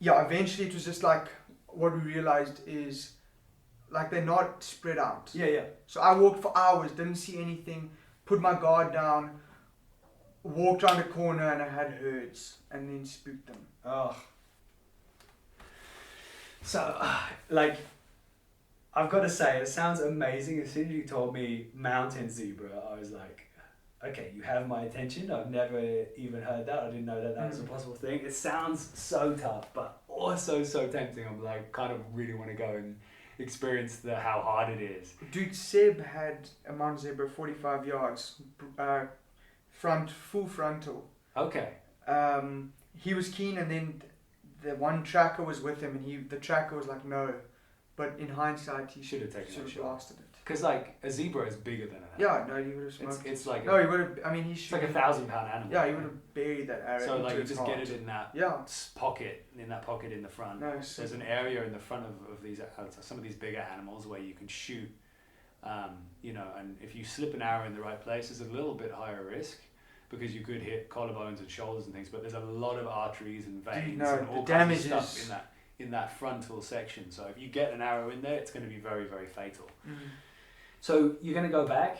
eventually it was just like what we realized is like they're not spread out. Yeah. So I walked for hours, didn't see anything, put my guard down, walked around a corner, and I had herds, and then spooked them. Oh. So, I've got to say, it sounds amazing. As soon as you told me mountain zebra, I was like, okay, you have my attention. I've never even heard that. I didn't know that was a possible thing. It sounds so tough, but also so tempting. I'm like, kind of really want to go and experience how hard it is. Dude, Seb had a mountain zebra 45 yards, full frontal. Okay. He was keen, and then the one tracker was with him, and the tracker was like, no. But in hindsight, he should have blasted it. Because a zebra is bigger than an arrow. Yeah, no, he would have smoked it. It's like he would have. I mean, it's like 1,000-pound animal. Yeah, he would have buried that arrow. So into you its just heart. get it in that pocket, in the front. No, there's an area in the front of these some of these bigger animals where you can shoot. And if you slip an arrow in the right place, there's a little bit higher risk, because you could hit collarbones and shoulders and things. But there's a lot of arteries and veins and all kinds of stuff in that frontal section. So if you get an arrow in there, it's going to be very, very fatal. So you're going to go back?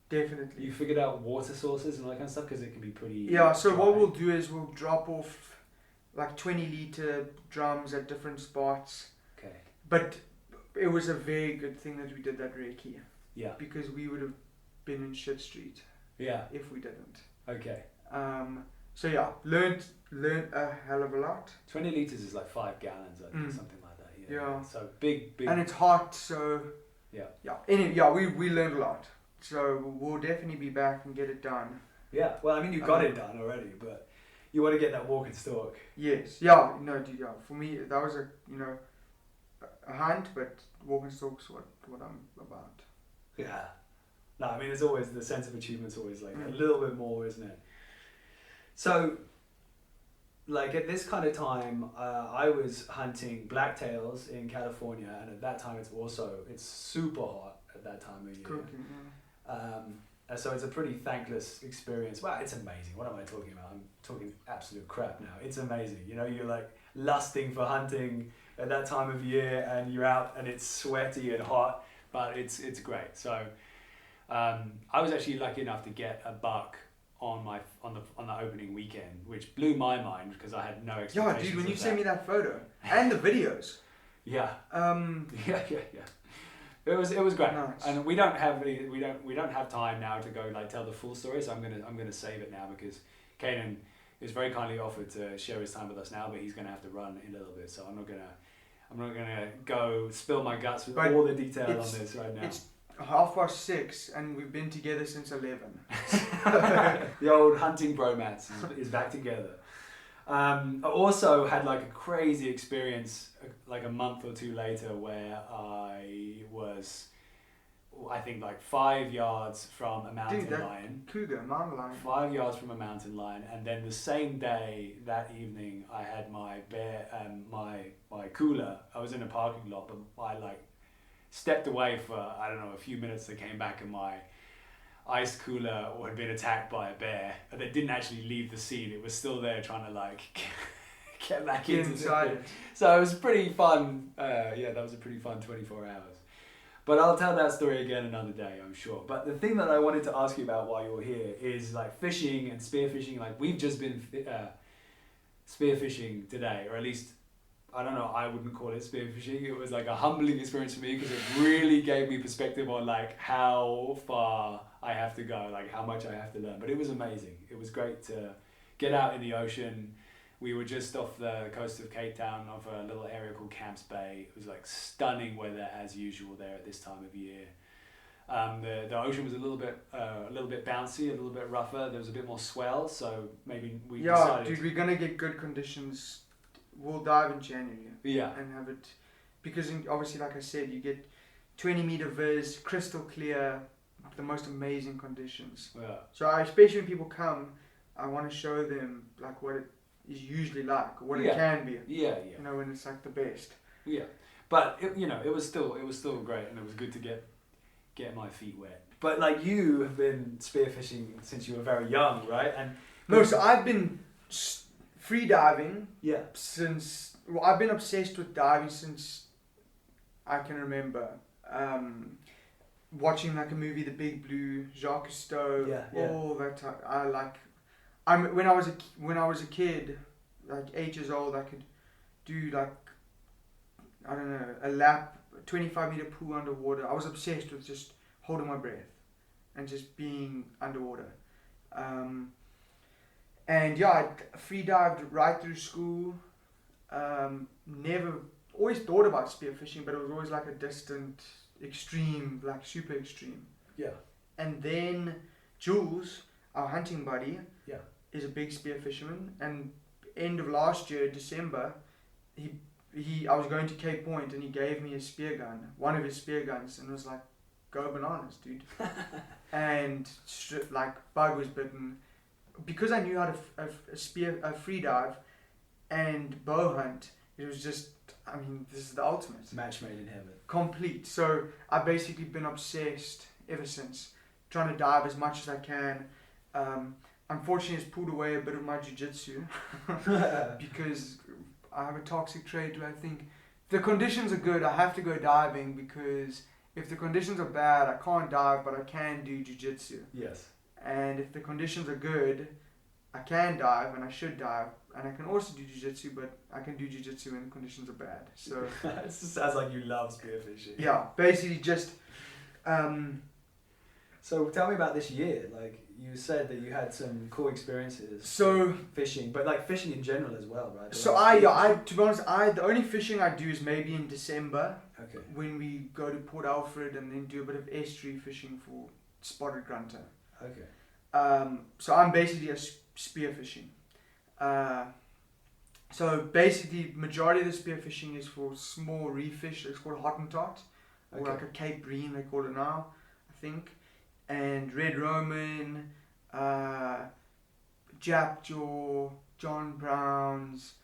Definitely. You figured out water sources and all that kind of stuff, because it can be pretty... Yeah, so what we'll do is we'll drop off like 20-litre drums at different spots. Okay. But it was a very good thing that we did that recce. Yeah. Because we would have been in shit street. Yeah. If we didn't. Okay. So yeah, learned a hell of a lot. 20 litres is like 5 gallons, I think, something like that. Yeah. So big. And it's hot, so... Yeah. Yeah, anyway, yeah, we learned a lot. So we'll definitely be back and get it done. Yeah, well, I mean, you got it done already, but you want to get that walk and stalk. Yes, yeah, no, dude, yeah. For me, that was a hunt, but walk and stalk's what I'm about. Yeah. No, I mean, there's always, the sense of achievement's always like a little bit more, isn't it? So, like at this kind of time, I was hunting blacktails in California, and at that time it's super hot at that time of year. Cooking, And so it's a pretty thankless experience. Well, it's amazing. What am I talking about? I'm talking absolute crap now. It's amazing. You know, you're like lusting for hunting at that time of year, and you're out and it's sweaty and hot, but it's great. So I was actually lucky enough to get a buck on the opening weekend, which blew my mind because I had no expectations. Yeah, dude, when you sent me that photo and the videos. Yeah. Yeah. It was great, nice. And we don't have time now to go like tell the full story. So I'm gonna save it now because Cayden is very kindly offered to share his time with us now, but he's gonna have to run in a little bit. So I'm not gonna go spill my guts with all the detail on this right now. It's 6:30 and we've been together since 11. The old hunting bromance is back together. I also had like a crazy experience like a month or two later where I was, I think like 5 yards from a mountain lion. Cougar, mountain lion. 5 yards from a mountain lion, and then the same day, that evening, I had my bear, my cooler. I was in a parking lot, but I like stepped away for, I don't know, a few minutes. I came back and my ice cooler had been attacked by a bear, and it didn't actually leave the scene. It was still there trying to like get back inside it. So it was pretty fun. That was a pretty fun 24 hours. But I'll tell that story again another day, I'm sure. But the thing that I wanted to ask you about while you were here is like fishing and spearfishing. Like we've just been spearfishing today, or at least, I don't know, I wouldn't call it spearfishing. It was like a humbling experience for me because it really gave me perspective on like how far I have to go, like how much I have to learn. But it was amazing. It was great to get out in the ocean. We were just off the coast of Cape Town, off a little area called Camps Bay. It was like stunning weather as usual there at this time of year. The ocean was a little bit bouncy, a little bit rougher. There was a bit more swell, so maybe we decided. Yeah, dude, we're gonna get good conditions. We'll dive in January. Yeah. And have it, because obviously, like I said, you get 20-meter viz, crystal clear, the most amazing conditions. Yeah. So especially when people come, I want to show them like what it is usually like, what it can be. Yeah. You know, when it's like the best. Yeah, but it was still great, and it was good to get my feet wet. But like you have been spearfishing since you were very young, right? And no, so I've been free diving. Yeah. Since I've been obsessed with diving since I can remember. Watching like a movie, The Big Blue, Jacques Cousteau, all that time. When I was a kid, like 8 years old, I could do like, I don't know, a lap, 25-meter pool underwater. I was obsessed with just holding my breath and just being underwater. And yeah, I free dived right through school. Never, always thought about spearfishing, but it was always like a distant, extreme, like super extreme. Yeah. And then Jules, our hunting buddy, is a big spear fisherman, and end of last year, December, I was going to Cape Point and he gave me a spear gun, one of his spear guns, and was like, go bananas, dude. And like bug was bitten. Because I knew how to a free dive and bow hunt, it was just, I mean, this is the ultimate. Match made in heaven. Complete. So I've basically been obsessed ever since, trying to dive as much as I can. Unfortunately, it's pulled away a bit of my jiu-jitsu because I have a toxic trait where I think if the conditions are good, I have to go diving, because if the conditions are bad, I can't dive, but I can do jiu-jitsu. Yes. And if the conditions are good, I can dive and I should dive, and I can also do jiu-jitsu, but I can do jiu-jitsu when the conditions are bad. So it sounds like you love spearfishing. Yeah, basically just So tell me about this year. Like you said that you had some cool experiences. So fishing, but like fishing in general as well, right? So to be honest, the only fishing I do is maybe in December. Okay. When we go to Port Alfred and then do a bit of estuary fishing for spotted grunter. Okay. So I'm basically a spear fishing. So basically, majority of the spear fishing is for small reef fish. It's called Hottentot, or like a Cape Bream they call it now, I think. And red Roman, Japjaw, John Browns,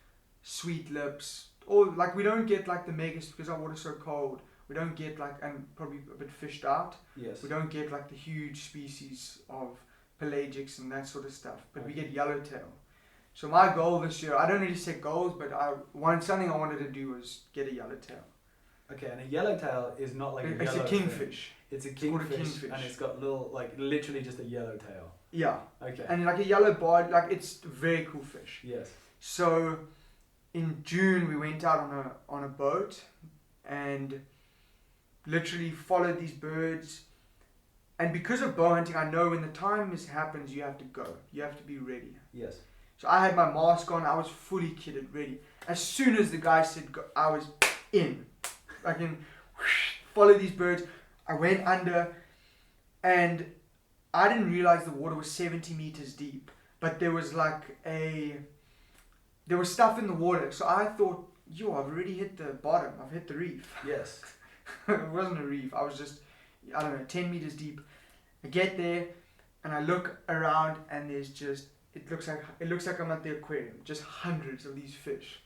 Sweet Lips. All like we don't get like the megas because our water's so cold. We don't get like, and probably a bit fished out. Yes. We don't get like the huge species of pelagics and that sort of stuff. But we get yellowtail. So my goal this year, I don't really set goals, but something I wanted to do was get a yellowtail. Okay, and a yellowtail is not like it's a kingfish. It's a kingfish, and it's got little, like literally just a yellowtail. Yeah. Okay. And like a yellow bod, like it's a very cool fish. Yes. So in June we went out on a boat and literally followed these birds. And because of bow hunting, I know when the time happens, you have to go. You have to be ready. Yes. So I had my mask on. I was fully kitted, ready. As soon as the guy said go, I was in. I can follow these birds. I went under, and I didn't realize the water was 70 meters deep. But there was there was stuff in the water. So I thought, I've already hit the bottom. I've hit the reef. Yes. It wasn't a reef. I was just, 10 meters deep. I get there, and I look around, and there's just, it looks like I'm at the aquarium. Just hundreds of these fish.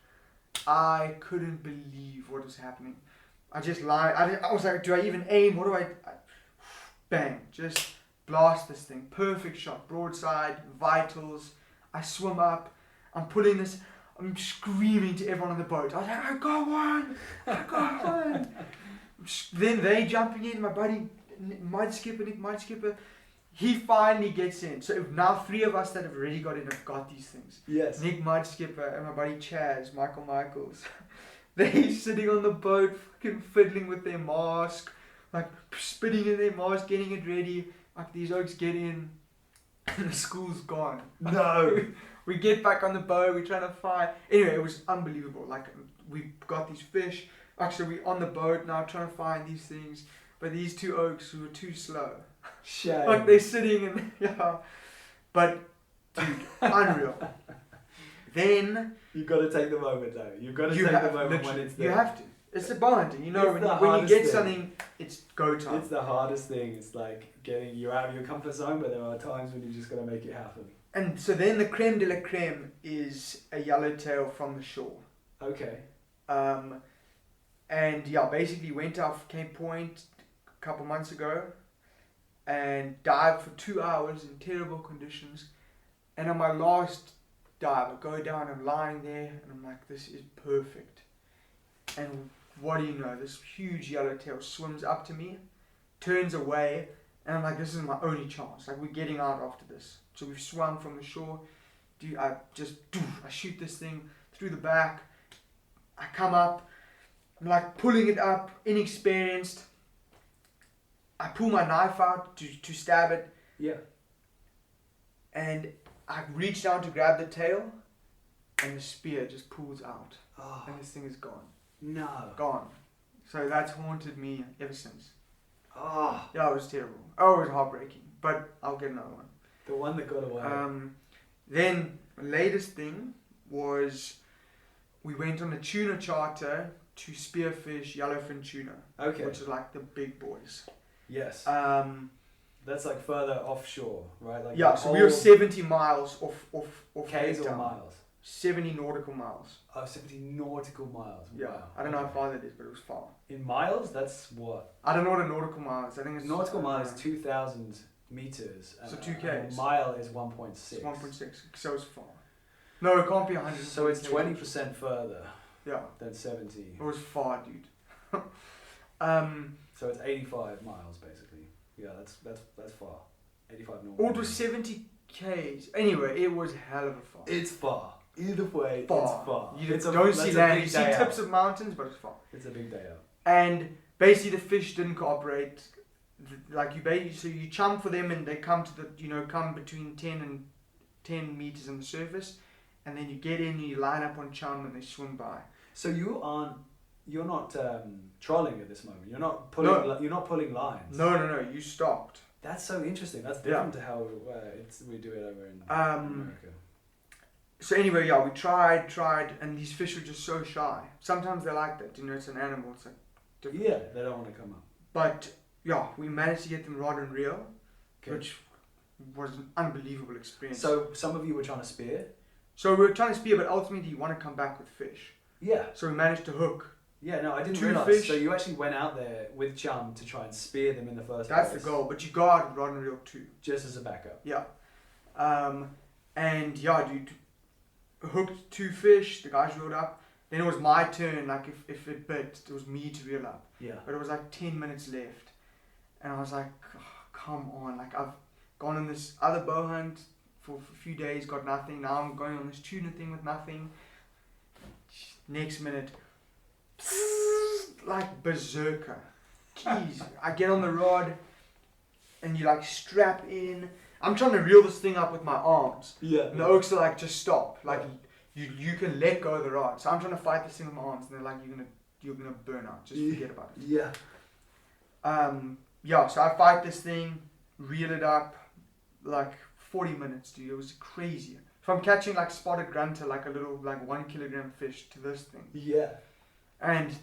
I couldn't believe what was happening. I just lied. I was like, do I even aim? What do I bang, just blast this thing. Perfect shot, broadside, vitals. I swim up. I'm pulling this. I'm screaming to everyone on the boat. I was like, I got one. I got one. Then they jumping in. My buddy, Nick Mudskipper, he finally gets in. So now 3 of us that have already got in have got these things. Yes. Nick Mudskipper and my buddy Chaz, Michaels. They sitting on the boat, fucking fiddling with their mask, like spitting in their mask, getting it ready. Like these oaks get in, and the school's gone. No. We get back on the boat. We're trying to find. Anyway, it was unbelievable. Like we got these fish. Actually, we're on the boat now trying to find these things, but these 2 oaks who were too slow. Shame. Like they're sitting in, but dude, unreal. Then you've got to take the moment though. You've got to take the moment when it's there. You have to. It's the bonding, when you get something, it's go time. It's the hardest thing. It's like getting you out of your comfort zone, but there are times when you just got to make it happen. And so then the creme de la creme is a yellowtail from the shore. Okay. And basically went off Cape Point a couple months ago and dived for 2 hours in terrible conditions. And on my last dive, I go down, I'm lying there, and I'm like, this is perfect. And what do you know, this huge yellowtail swims up to me, turns away, and I'm like, this is my only chance. Like, we're getting out after this. So we've swum from the shore. Dude, I shoot this thing through the back. I come up. I'm like pulling it up, inexperienced. I pull my knife out to stab it. Yeah. And I reach down to grab the tail, and the spear just pulls out. Oh. And this thing is gone. No. Gone. So that's haunted me ever since. Oh. Yeah, it was terrible. Oh, it was heartbreaking. But I'll get another one. The one that got away. Then the latest thing was we went on a tuna charter to spearfish yellowfin tuna. Okay. Which is like the big boys. Yes. That's like further offshore, right? Like so we were 70 miles off K's Cape or Town. miles? 70 nautical miles. Oh, 70 nautical miles. Yeah. Wow. I don't know how far that is, but it was far. In miles, that's what? I don't know what a nautical mile is. I think it's nautical mile is 2,000 meters. So 2 Ks. A mile is 1.6. It's 1.6. So it's far. No, it can't be 100. So it's 20% further. Yeah. Than 70. It was far, dude. So it's 85 miles basically. Yeah, that's far. 85 normal. Or it was 70 Ks. Anyway, it was hell of a far. It's far. Either way, far. it's far. You it's don't see land. You see tips out. of mountains, but it's far. It's a big day out. And basically the fish didn't cooperate. like so you chum for them and they come to come between 10 meters on the surface, and then you get in and you line up on chum and they swim by. So you're not trolling at this moment. You're not pulling. No. You're not pulling lines. No. You stopped. That's so interesting. That's different to how we do it over in America. So anyway, yeah, we tried, and these fish are just so shy. Sometimes they're like that. It's an animal. It's like different. Yeah, they don't want to come up. But yeah, we managed to get them rod and reel, which was an unbelievable experience. So some of you were trying to spear. So we were trying to spear, but ultimately you want to come back with fish. Yeah. So we managed to hook. Yeah, no, I didn't 2 realize. fish. So you actually went out there with chum to try and spear them in the first place. That's the goal, but you go out with rod and reel too. Just as a backup. Yeah. And yeah, dude, hooked 2 fish, the guys reeled up. Then it was my turn, like if it bit, it was me to reel up. Yeah. But it was like 10 minutes left. And I was like, oh, come on, like I've gone on this other bow hunt for a few days, got nothing. Now I'm going on this tuna thing with nothing. Next minute, like berserker. Jeez, I get on the rod and you like strap in. I'm trying to reel this thing up with my arms. Yeah. And the oaks are like, just stop. Like you can let go of the rod. So I'm trying to fight this thing with my arms, and they're like, you're gonna burn out. Just forget about it. Yeah. Yeah, so I fight this thing, reel it up, like 40 minutes, dude. It was crazy. From catching like spotted grunter, like a little like 1 kilogram fish, to this thing. Yeah. And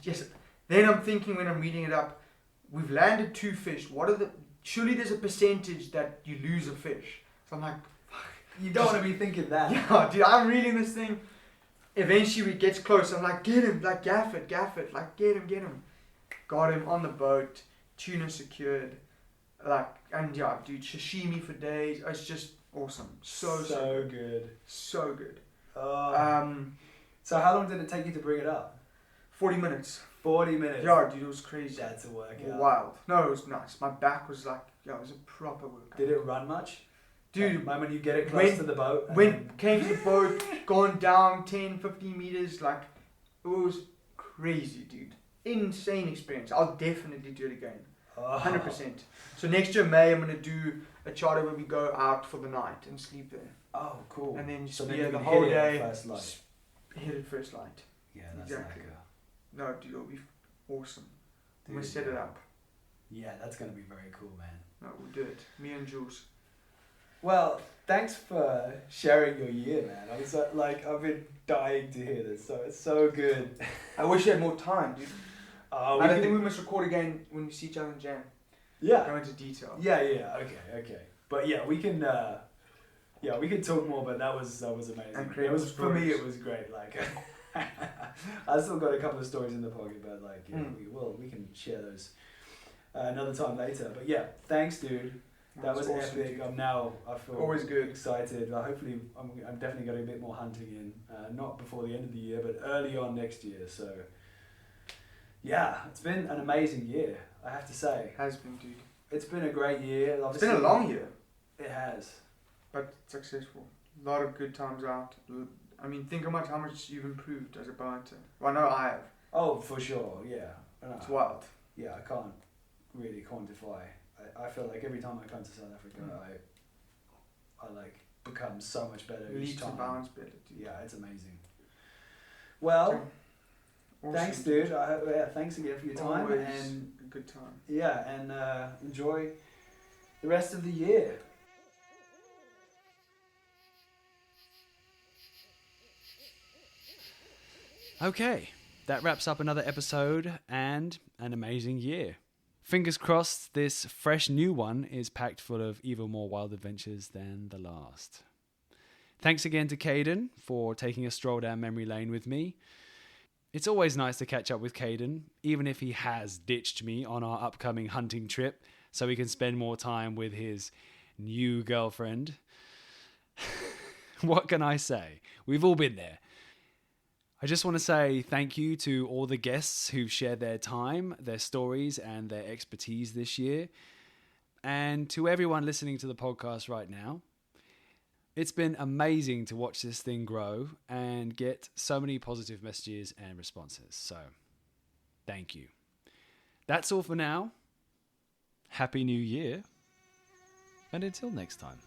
then I'm thinking when I'm reading it up, we've landed 2 fish. Surely there's a percentage that you lose a fish. So I'm like, you don't want to be thinking that. Yeah, dude, I'm reading this thing. Eventually it gets close. I'm like, get him, like gaff it, like get him. Got him on the boat, tuna secured, like, and yeah, dude, sashimi for days. It's just awesome. So good. So good. So how long did it take you to bring it up? 40 minutes. 40 minutes. Yeah, dude, it was crazy. That's a workout. Wild. No, it was nice. My back was like, yeah, it was a proper workout. Did it run much? Dude, the moment you get it close to the boat. Came to the boat, gone down 10, 15 meters, like, it was crazy, dude. Insane experience. I'll definitely do it again. 100%. So next year, May, I'm going to do a charter where we go out for the night and sleep there. Oh, cool. And then just then the whole day. Hit it first light. Yeah, that's exactly. No, dude, it'll be awesome. I'm going to set it up. Yeah, that's going to be very cool, man. No, we'll do it. Me and Jules. Well, thanks for sharing your year, man. I was I've been dying to hear this, so it's so good. I wish we had more time, dude. I think we must record again when we see each other in Jan. Yeah. Go into detail. Yeah. Okay. But yeah, we can. We can talk more. But that was amazing. It was for me. It was great. Like, I still got a couple of stories in the pocket, but we can share those another time later. But yeah, thanks, dude. That was awesome, epic. Dude. I feel always good. Excited. Hopefully, I'm definitely getting a bit more hunting in. Not before the end of the year, but early on next year. So. Yeah, it's been an amazing year, I have to say. Has been, dude. It's been a great year. It's been a long year. It has. But successful. A lot of good times out. I mean, think about how much you've improved as a bow hunter. Well, I know I have. Oh, for sure, yeah. It's wild. Yeah, I can't really quantify. I feel like every time I come to South Africa, I become so much better each time. Leaps and bounds better, dude. Yeah, it's amazing. Well... Awesome. Thanks, dude. Thanks again for your time. Always and a good time. Yeah, and enjoy the rest of the year. Okay, that wraps up another episode and an amazing year. Fingers crossed this fresh new one is packed full of even more wild adventures than the last. Thanks again to Cayden for taking a stroll down memory lane with me. It's always nice to catch up with Cayden, even if he has ditched me on our upcoming hunting trip so he can spend more time with his new girlfriend. What can I say? We've all been there. I just want to say thank you to all the guests who've shared their time, their stories, and their expertise this year. And to everyone listening to the podcast right now. It's been amazing to watch this thing grow and get so many positive messages and responses. So, thank you. That's all for now. Happy New Year, and until next time.